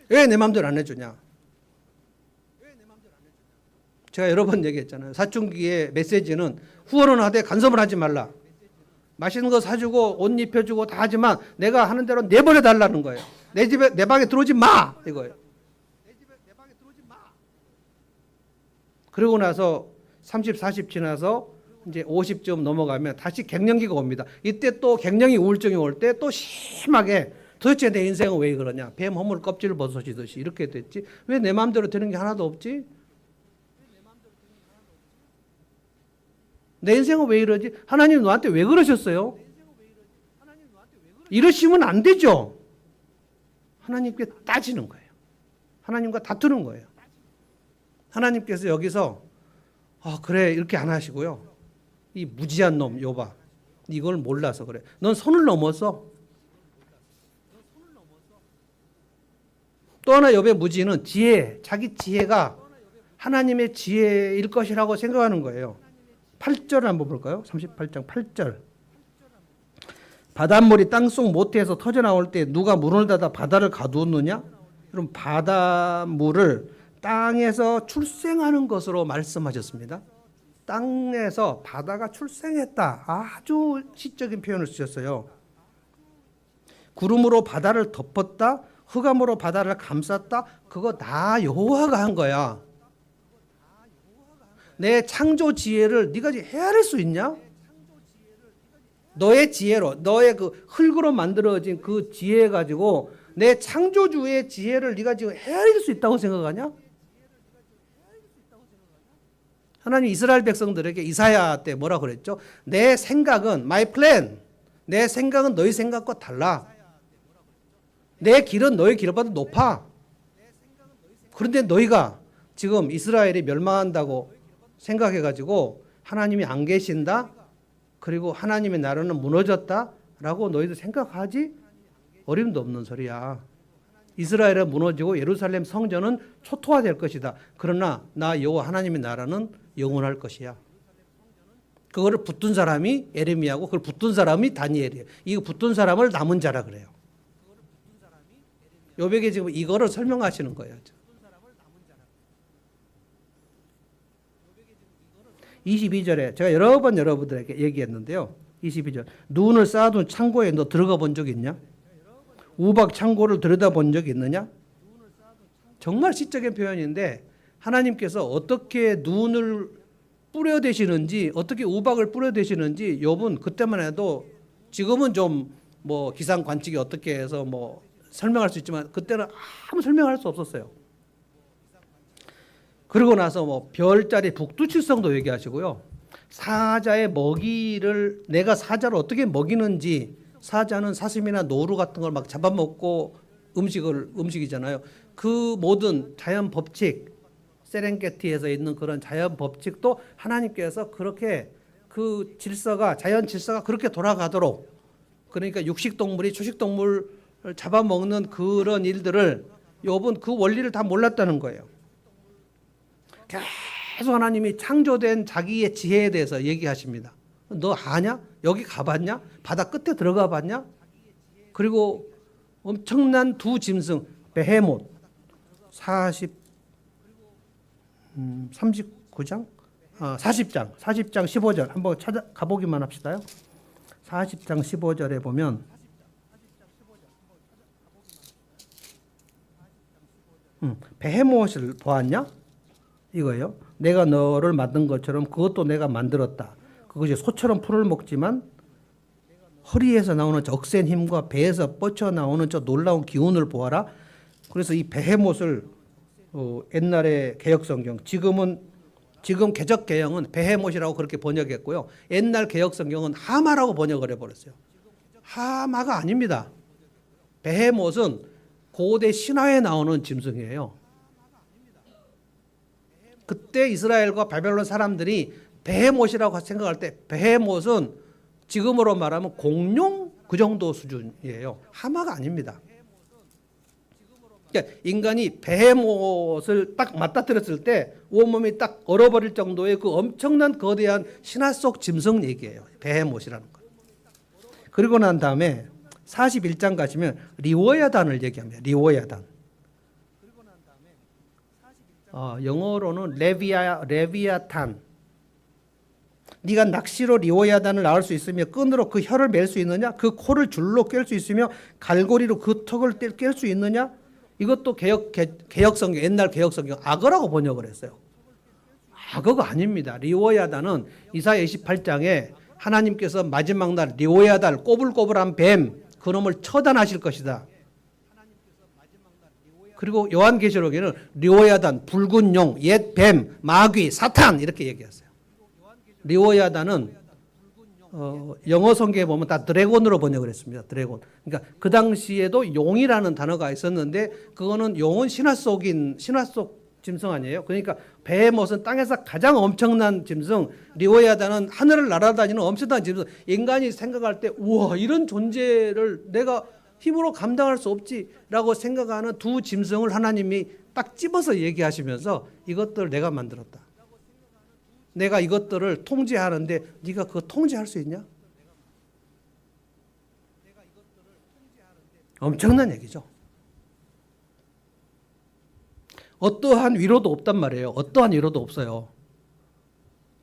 왜 내 마음대로 안 해주냐? 제가 여러 번 얘기했잖아요. 사춘기의 메시지는 후원은 하되 간섭을 하지 말라. 맛있는 거 사주고 옷 입혀주고 다 하지만 내가 하는 대로 내버려 달라는 거예요. 내 집에 내 방에 들어오지 마 이거예요. 그러고 나서 30, 40 지나서 이제 50쯤 넘어가면 다시 갱년기가 옵니다. 이때 또 갱년기 우울증이 올 때 또 심하게 도대체 내 인생은 왜 그러냐? 뱀 허물 껍질을 벗어지듯이 이렇게 됐지. 왜 내 마음대로 되는 게 하나도 없지? 내 인생은 왜 이러지? 하나님 너한테 왜 그러셨어요? 이러시면 안 되죠. 하나님께 따지는 거예요. 하나님과 다투는 거예요. 하나님께서 여기서 그래 이렇게 안 하시고요. 이 무지한 놈 욥아, 이걸 몰라서 그래. 넌 선을 넘었어. 또 하나 욥의 무지는 지혜, 자기 지혜가 하나님의 지혜일 것이라고 생각하는 거예요. 8절 한번 볼까요? 38장 8절. 바닷물이 땅속 모태에서 터져나올 때 누가 문을 닫아 바다를 가두었느냐? 그럼 바닷물을 땅에서 출생하는 것으로 말씀하셨습니다. 땅에서 바다가 출생했다. 아주 시적인 표현을 쓰셨어요. 구름으로 바다를 덮었다. 흑암으로 바다를 감쌌다. 그거 다 여호와가 한 거야. 내 창조 지혜를 네가 헤아릴 수 있냐? 너의 지혜로, 너의 그 흙으로 만들어진 그 지혜 가지고 내 창조주의 지혜를 네가 지금 헤아릴 수 있다고 생각하냐? 하나님 이스라엘 백성들에게 이사야 때 뭐라 그랬죠? 내 생각은 my plan. 내 생각은 너희 생각과 달라. 내 길은 너희 길보다 높아. 그런데 너희가 지금 이스라엘이 멸망한다고 생각해가지고 하나님이 안 계신다? 그리고 하나님의 나라는 무너졌다라고 너희도 생각하지? 어림도 없는 소리야. 이스라엘은 무너지고 예루살렘 성전은 초토화될 것이다. 그러나 나 여호와 하나님의 나라는 영원할 것이야. 그거를 붙든 사람이 에레미야고 그걸 붙든 사람이 다니엘이에요. 이거 붙든 사람을 남은 자라 그래요. 욥에게 지금 이거를 설명하시는 거예요. 22절에 제가 여러 번 여러분들에게 얘기했는데요. 22절. 눈을 쌓아둔 창고에 너 들어가 본 적 있냐? 우박 창고를 들여다본 적 있느냐? 정말 시적인 표현인데 하나님께서 어떻게 눈을 뿌려대시는지 어떻게 우박을 뿌려대시는지 욥은 그때만 해도 지금은 좀 뭐 기상 관측이 어떻게 해서 뭐 설명할 수 있지만 그때는 아무 설명할 수 없었어요. 그러고 나서 뭐 별자리 북두칠성도 얘기하시고요. 사자의 먹이를 내가 사자를 어떻게 먹이는지 사자는 사슴이나 노루 같은 걸 막 잡아먹고 음식이잖아요. 그 모든 자연 법칙, 세렝게티에서 있는 그런 자연 법칙도 하나님께서 그렇게 그 질서가, 자연 질서가 그렇게 돌아가도록, 그러니까 육식 동물이 초식 동물을 잡아먹는 그런 일들을 욥은 그 원리를 다 몰랐다는 거예요. 계속 하나님이 창조된 자기의 지혜에 대해서 얘기하십니다. 너 아냐? 여기 가봤냐? 바다 끝에 들어가 봤냐? 그리고 엄청난 두 짐승 베헤못 39장 40장 15절 한번 가보기만 합시다요. 40장 15절에 보면 베헤못을 보았냐? 이거예요. 내가 너를 만든 것처럼 그것도 내가 만들었다. 그것이 소처럼 풀을 먹지만 허리에서 나오는 적센 힘과 배에서 뻗쳐나오는 저 놀라운 기운을 보아라. 그래서 이 베헤못을 옛날의 개역성경, 지금 개적개혁은 베헤못이라고 그렇게 번역했고요. 옛날 개역성경은 하마라고 번역을 해버렸어요. 하마가 아닙니다. 베헤못은 고대 신화에 나오는 짐승이에요. 그때 이스라엘과 바벨론 사람들이 베헤못이라고 생각할 때 베헤못은 지금으로 말하면 공룡 그 정도 수준이에요. 하마가 아닙니다. 그러니까 인간이 베헤못을 딱 맞닥뜨렸을 때 온몸이 딱 얼어버릴 정도의 그 엄청난 거대한 신화 속 짐승 얘기예요. 베헤못이라는 것. 그리고 난 다음에 41장 가시면 리워야단을 얘기합니다. 리워야단. 영어로는 레비아탄. 네가 낚시로 리워야단을 낳을 수 있으며 끈으로 그 혀를 맬 수 있느냐? 그 코를 줄로 깰 수 있으며 갈고리로 그 턱을 깰 수 있느냐? 이것도 개역성경, 옛날 개역성경 악어라고 번역을 했어요. 악어가 아닙니다. 리워야단은 이사야 28장에 하나님께서 마지막 날 리워야단 꼬불꼬불한 뱀 그놈을 처단하실 것이다. 그리고 요한계시록에는 리워야단, 붉은 용, 옛 뱀, 마귀, 사탄 이렇게 얘기했어요. 리워야단은 영어 성경에 보면 다 드래곤으로 번역을 했습니다. 드래곤. 그러니까 그 당시에도 용이라는 단어가 있었는데 그거는 용은 신화 속 짐승 아니에요. 그러니까 베헤못은 땅에서 가장 엄청난 짐승, 리워야단은 하늘을 날아다니는 엄청난 짐승. 인간이 생각할 때 우와 이런 존재를 내가 힘으로 감당할 수 없지라고 생각하는 두 짐승을 하나님이 딱 집어서 얘기하시면서 이것들을 내가 만들었다. 내가 이것들을 통제하는데 네가 그거 통제할 수 있냐? 엄청난 얘기죠. 어떠한 위로도 없단 말이에요. 어떠한 위로도 없어요.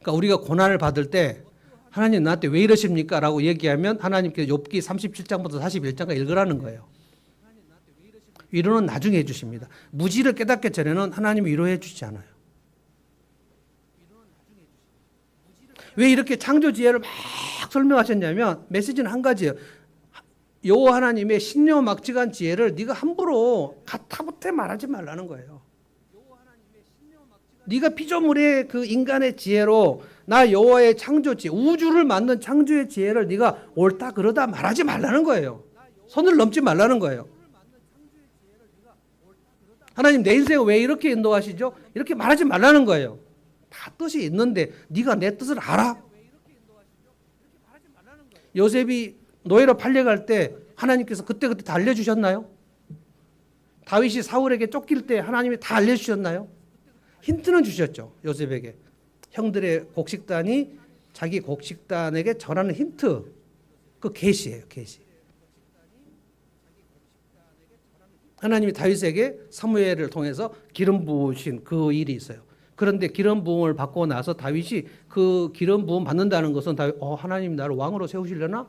그러니까 우리가 고난을 받을 때 하나님 나한테 왜 이러십니까? 라고 얘기하면 하나님께서 욥기 37장부터 41장까지 읽으라는 거예요. 위로는 나중에 해주십니다. 무지를 깨닫기 전에는 하나님이 위로해 주지 않아요. 왜 이렇게 창조 지혜를 막 설명하셨냐면 메시지는 한 가지예요. 여호와 하나님의 신묘막직한 지혜를 네가 함부로 가타부터 말하지 말라는 거예요. 네가 피조물의 그 인간의 지혜로 나 여호와의 창조지 우주를 만든 창조의 지혜를 네가 옳다 그러다 말하지 말라는 거예요. 선을 넘지 말라는 거예요. 하나님 내 인생을 왜 이렇게 인도하시죠? 이렇게 말하지 말라는 거예요. 다 뜻이 있는데 네가 내 뜻을 알아? 요셉이 노예로 팔려갈 때 하나님께서 그때 다 알려주셨나요? 다윗이 사울에게 쫓길 때 하나님이 다 알려주셨나요? 힌트는 주셨죠. 요셉에게. 형들의 곡식단이 자기 곡식단에게 전하는 힌트. 그 계시예요. 계시. 하나님이 다윗에게 사무엘을 통해서 기름 부으신 그 일이 있어요. 그런데 기름 부음을 받고 나서 다윗이 그 기름 부음 받는다는 것은 하나님 나를 왕으로 세우시려나?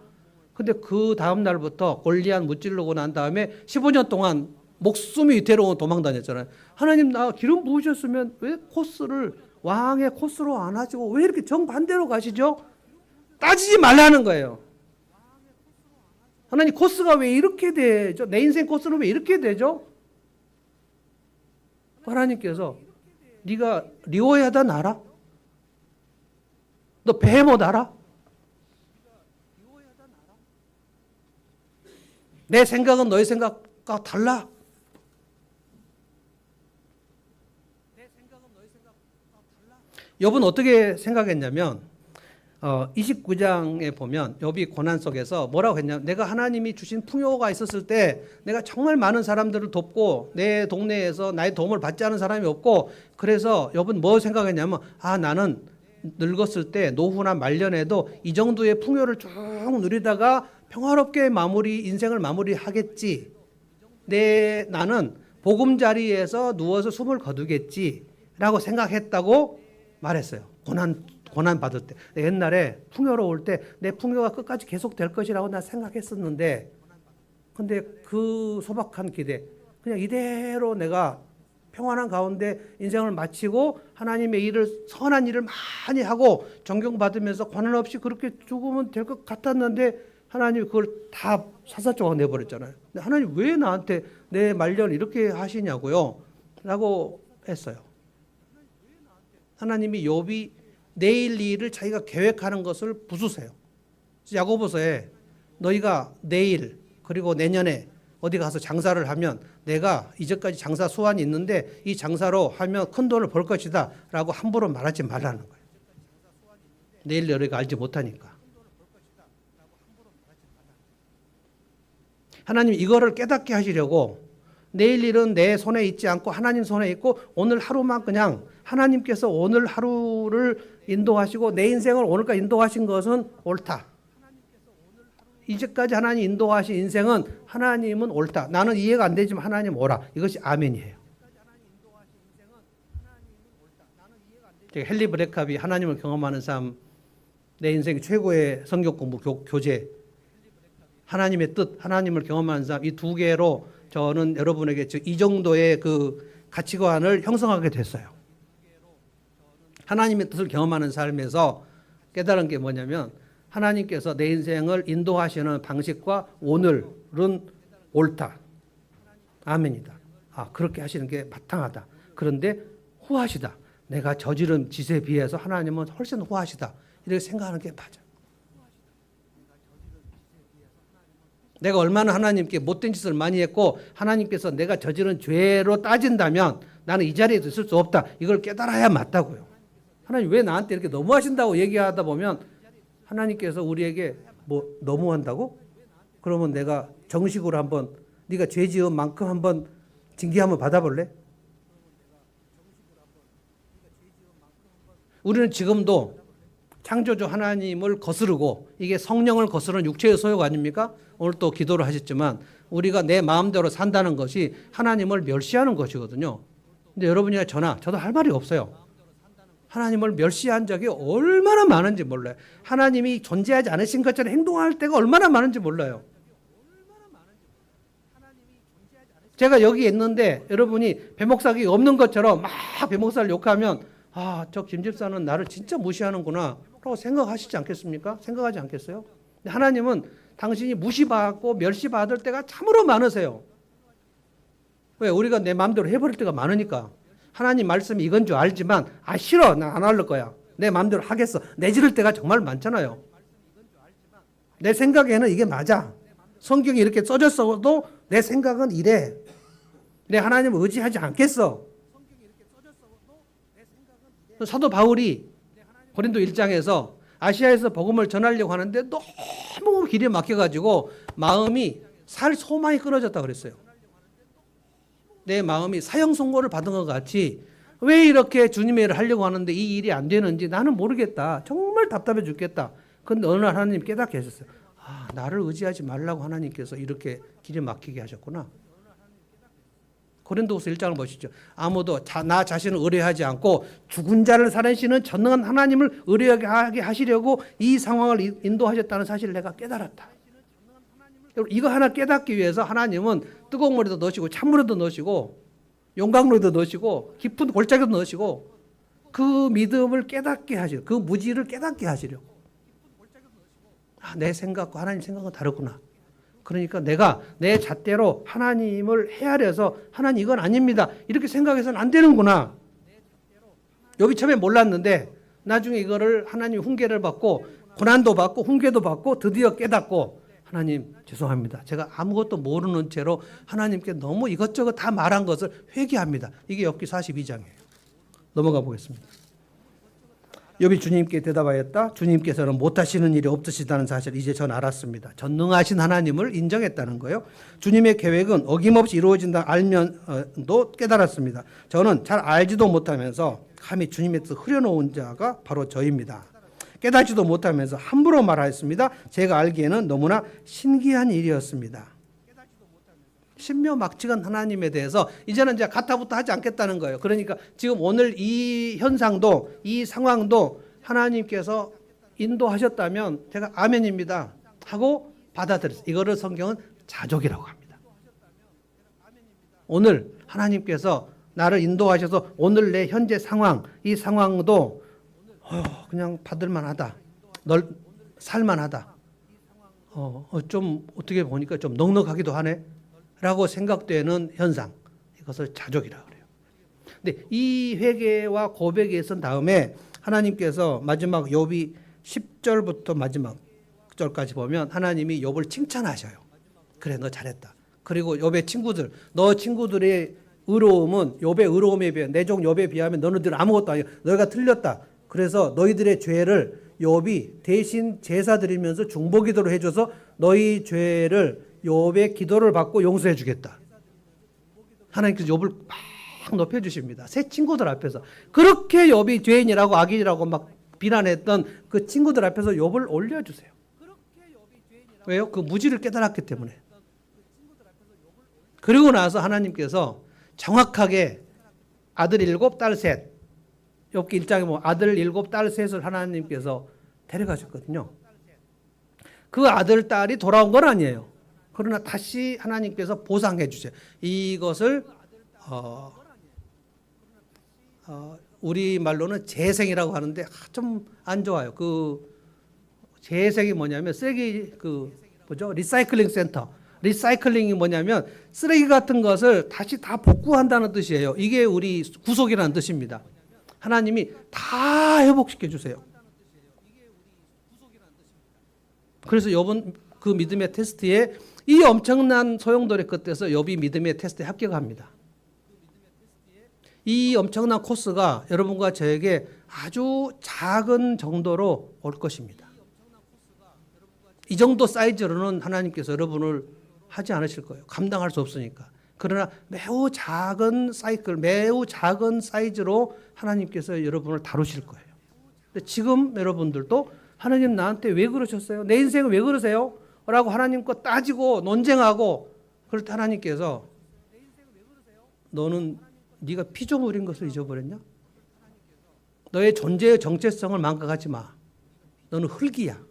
근데 그 다음 날부터 골리앗 무찌르고 난 다음에 15년 동안 목숨이 위태로운 도망 다녔잖아요. 하나님 나 기름 부으셨으면 왜 코스를 왕의 코스로 안 하시고 왜 이렇게 정반대로 가시죠? 따지지 말라는 거예요. 하나님 코스가 왜 이렇게 되죠? 내 인생 코스는 왜 이렇게 되죠? 하나님께서 네가 리워야단 알아? 너 베헤못 알아? 내 생각은 너의 생각과 달라. 욥은 어떻게 생각했냐면 29장에 보면 욥이 고난 속에서 뭐라고 했냐면 내가 하나님이 주신 풍요가 있었을 때 내가 정말 많은 사람들을 돕고 내 동네에서 나의 도움을 받지 않은 사람이 없고 그래서 욥은 뭐 생각했냐면 나는 늙었을 때 노후나 말년에도 이 정도의 풍요를 쭉 누리다가 평화롭게 인생을 마무리하겠지. 나는 보금자리에서 누워서 숨을 거두겠지라고 생각했다고 말했어요. 고난 받을 때. 옛날에 풍요로울 때 내 풍요가 끝까지 계속 될 것이라고 나 생각했었는데 근데 그 소박한 기대 그냥 이대로 내가 평안한 가운데 인생을 마치고 하나님의 선한 일을 많이 하고 존경받으면서 고난 없이 그렇게 죽으면 될 것 같았는데 하나님이 그걸 다 사사조각 내버렸잖아요. 근데 하나님 왜 나한테 내 말년 이렇게 하시냐고요? 라고 했어요. 하나님이 욥이 내일 일을 자기가 계획하는 것을 부수세요. 야고보서에 너희가 내일 그리고 내년에 어디 가서 장사를 하면 내가 이제까지 장사 수완이 있는데 이 장사로 하면 큰 돈을 벌 것이다 라고 함부로 말하지 말라는 거예요. 내일 너희가 알지 못하니까. 하나님 이거를 깨닫게 하시려고 내일 일은 내 손에 있지 않고 하나님 손에 있고 오늘 하루만 그냥 하나님께서 오늘 하루를 인도하시고 내 인생을 오늘까지 인도하신 것은 옳다. 이제까지 하나님 인도하신 인생은 하나님은 옳다. 나는 이해가 안 되지만 하나님 옳아. 이것이 아멘이에요. 헨리 브레캅이 하나님을 경험하는 삶, 내 인생 최고의 성경 공부 교재, 하나님의 뜻, 하나님을 경험하는 삶, 이 두 개로 저는 여러분에게 이 정도의 그 가치관을 형성하게 됐어요. 하나님의 뜻을 경험하는 삶에서 깨달은 게 뭐냐면 하나님께서 내 인생을 인도하시는 방식과 오늘은 옳다. 아멘이다. 그렇게 하시는 게 바탕하다. 그런데 후하시다. 내가 저지른 짓에 비해서 하나님은 훨씬 후하시다. 이렇게 생각하는 게 맞아. 내가 얼마나 하나님께 못된 짓을 많이 했고 하나님께서 내가 저지른 죄로 따진다면 나는 이 자리에 있을 수 없다. 이걸 깨달아야 맞다고요. 하나님 왜 나한테 이렇게 너무하신다고 얘기하다 보면 하나님께서 우리에게 뭐 너무한다고? 그러면 내가 정식으로 한번 네가 죄 지은 만큼 한번 징계 한번 받아볼래? 우리는 지금도 창조주 하나님을 거스르고 이게 성령을 거스르는 육체의 소욕 아닙니까? 오늘 또 기도를 하셨지만 우리가 내 마음대로 산다는 것이 하나님을 멸시하는 것이거든요. 근데 여러분이나 저도 할 말이 없어요. 하나님을 멸시한 적이 얼마나 많은지 몰라요. 하나님이 존재하지 않으신 것처럼 행동할 때가 얼마나 많은지 몰라요. 제가 여기 있는데 여러분이 배목사기 없는 것처럼 막 배목사를 욕하면 저 김 집사는 나를 진짜 무시하는구나 라고 생각하시지 않겠습니까? 생각하지 않겠어요? 하나님은 당신이 무시받고 멸시받을 때가 참으로 많으세요. 왜? 우리가 내 마음대로 해버릴 때가 많으니까. 하나님 말씀이 이건 줄 알지만 싫어 나 안 할 거야. 내 마음대로 하겠어. 내지를 때가 정말 많잖아요. 내 생각에는 이게 맞아. 성경이 이렇게 써졌어도 내 생각은 이래. 내 하나님을 의지하지 않겠어. 사도 바울이 고린도 1장에서 아시아에서 복음을 전하려고 하는데 너무 길에 막혀가지고 마음이 살 소망이 끊어졌다 그랬어요. 내 마음이 사형 선고를 받은 것 같이 왜 이렇게 주님의 일을 하려고 하는데 이 일이 안 되는지 나는 모르겠다. 정말 답답해 죽겠다. 그런데 어느 날 하나님 깨닫게 하셨어요. 나를 의지하지 말라고 하나님께서 이렇게 길에 막히게 하셨구나. 고린도후서 1장을 보시죠. 아무도 나 자신을 의뢰하지 않고 죽은 자를 살리시는 전능한 하나님을 의뢰하게 하시려고 이 상황을 인도하셨다는 사실을 내가 깨달았다. 이거 하나 깨닫기 위해서 하나님은 뜨거운 물에도 넣으시고 찬물에도 넣으시고 용광로에도 넣으시고 깊은 골짜기도 넣으시고 그 믿음을 깨닫게 하시고 그 무지를 깨닫게 하시려고. 내 생각과 하나님 생각은 다르구나. 그러니까 내가 내 잣대로 하나님을 헤아려서 하나님 이건 아닙니다. 이렇게 생각해서는 안 되는구나. 욥이 처음에 몰랐는데 나중에 이거를 하나님 훈계를 받고 고난도 받고 훈계도 받고 드디어 깨닫고 하나님 죄송합니다. 제가 아무것도 모르는 채로 하나님께 너무 이것저것 다 말한 것을 회개합니다. 이게 욥기 42장이에요. 넘어가 보겠습니다. 욥이 주님께 대답하였다. 주님께서는 못하시는 일이 없으시다는 사실을 이제 전 알았습니다. 전능하신 하나님을 인정했다는 거예요. 주님의 계획은 어김없이 이루어진다 알면도 깨달았습니다. 저는 잘 알지도 못하면서 감히 주님의 뜻을 흐려놓은 자가 바로 저입니다. 깨닫지도 못하면서 함부로 말하였습니다. 제가 알기에는 너무나 신기한 일이었습니다. 신묘막측한 하나님에 대해서 이제는 이제 가타부터 하지 않겠다는 거예요. 그러니까 지금 오늘 이 현상도 이 상황도 하나님께서 인도하셨다면 제가 아멘입니다 하고 받아들였어요. 이거를 성경은 자족이라고 합니다. 오늘 하나님께서 나를 인도하셔서 오늘 내 현재 상황, 이 상황도 그냥 받을만하다. 널 살만하다. 좀 어떻게 보니까 좀 넉넉하기도 하네. 라고 생각되는 현상, 이것을 자족이라고 그래요. 근데 이 회개와 고백에 선 다음에 하나님께서 마지막 욥이 10절부터 마지막 절까지 보면 하나님이 욥을 칭찬하셔요. 그래, 너 잘했다. 그리고 욥의 친구들, 너 친구들의 의로움은 욥의 의로움에 비해 내 종 욥에 비하면 너희들 아무것도 아니야. 너희가 틀렸다. 그래서 너희들의 죄를 욥이 대신 제사 드리면서 중보기도를 해줘서 너희 죄를 욥의 기도를 받고 용서해 주겠다. 하나님께서 욥을 막 높여주십니다. 새 친구들 앞에서. 그렇게 욥이 죄인이라고 악인이라고 막 비난했던 그 친구들 앞에서 욥을 올려주세요. 왜요? 그 무지를 깨달았기 때문에. 그리고 나서 하나님께서 정확하게 아들 7, 딸 3. 욥기 1장에 보면 아들 7, 딸 3을 하나님께서 데려가셨거든요. 그 아들, 딸이 돌아온 건 아니에요. 그러나 다시 하나님께서 보상해 주세요. 이것을 우리 말로는 재생이라고 하는데 좀 안 좋아요. 그 재생이 뭐냐면 쓰레기 뭐죠? 리사이클링 센터. 리사이클링이 뭐냐면 쓰레기 같은 것을 다시 다 복구한다는 뜻이에요. 이게 우리 구속이라는 뜻입니다. 하나님이 다 회복시켜 주세요. 그래서 욥은 그 믿음의 테스트에 이 엄청난 소용돌이 끝에서 욥이 믿음의 테스트에 합격합니다. 이 엄청난 코스가 여러분과 저에게 아주 작은 정도로 올 것입니다. 이 정도 사이즈로는 하나님께서 여러분을 하지 않으실 거예요. 감당할 수 없으니까. 그러나 매우 작은 사이클, 매우 작은 사이즈로 하나님께서 여러분을 다루실 거예요. 근데 지금 여러분들도 하나님 나한테 왜 그러셨어요? 내 인생은 왜 그러세요? 라고 하나님 거 따지고 논쟁하고 그럴 때 하나님께서 너는 네가 피조물인 것을 잊어버렸냐? 너의 존재의 정체성을 망각하지 마. 너는 흙이야.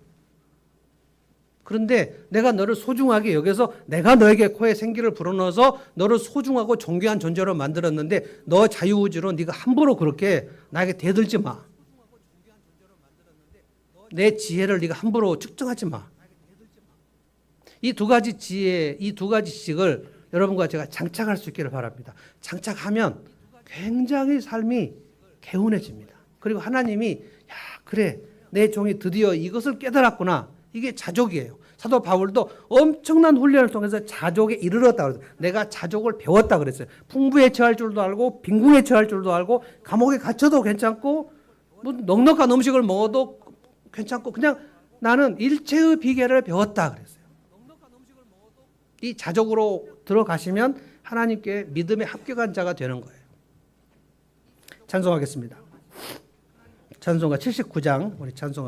그런데 내가 너를 소중하게 여겨서 내가 너에게 코에 생기를 불어넣어서 너를 소중하고 존귀한 존재로 만들었는데 너 자유의지로 네가 함부로 그렇게 나에게 대들지 마. 내 지혜를 네가 함부로 측정하지 마. 이 두 가지 지혜, 이 두 가지 지식을 여러분과 제가 장착할 수 있기를 바랍니다. 장착하면 굉장히 삶이 개운해집니다. 그리고 하나님이 야 그래 내 종이 드디어 이것을 깨달았구나. 이게 자족이에요. 사도 바울도 엄청난 훈련을 통해서 자족에 이르렀다 그랬어요. 내가 자족을 배웠다 그랬어요. 풍부에 처할 줄도 알고 빈궁에 처할 줄도 알고 감옥에 갇혀도 괜찮고 뭐 넉넉한 음식을 먹어도 괜찮고 그냥 나는 일체의 비결을 배웠다 그랬어요. 이 자족으로 들어가시면 하나님께 믿음에 합격한 자가 되는 거예요. 찬송하겠습니다. 찬송가 79장 우리 찬송가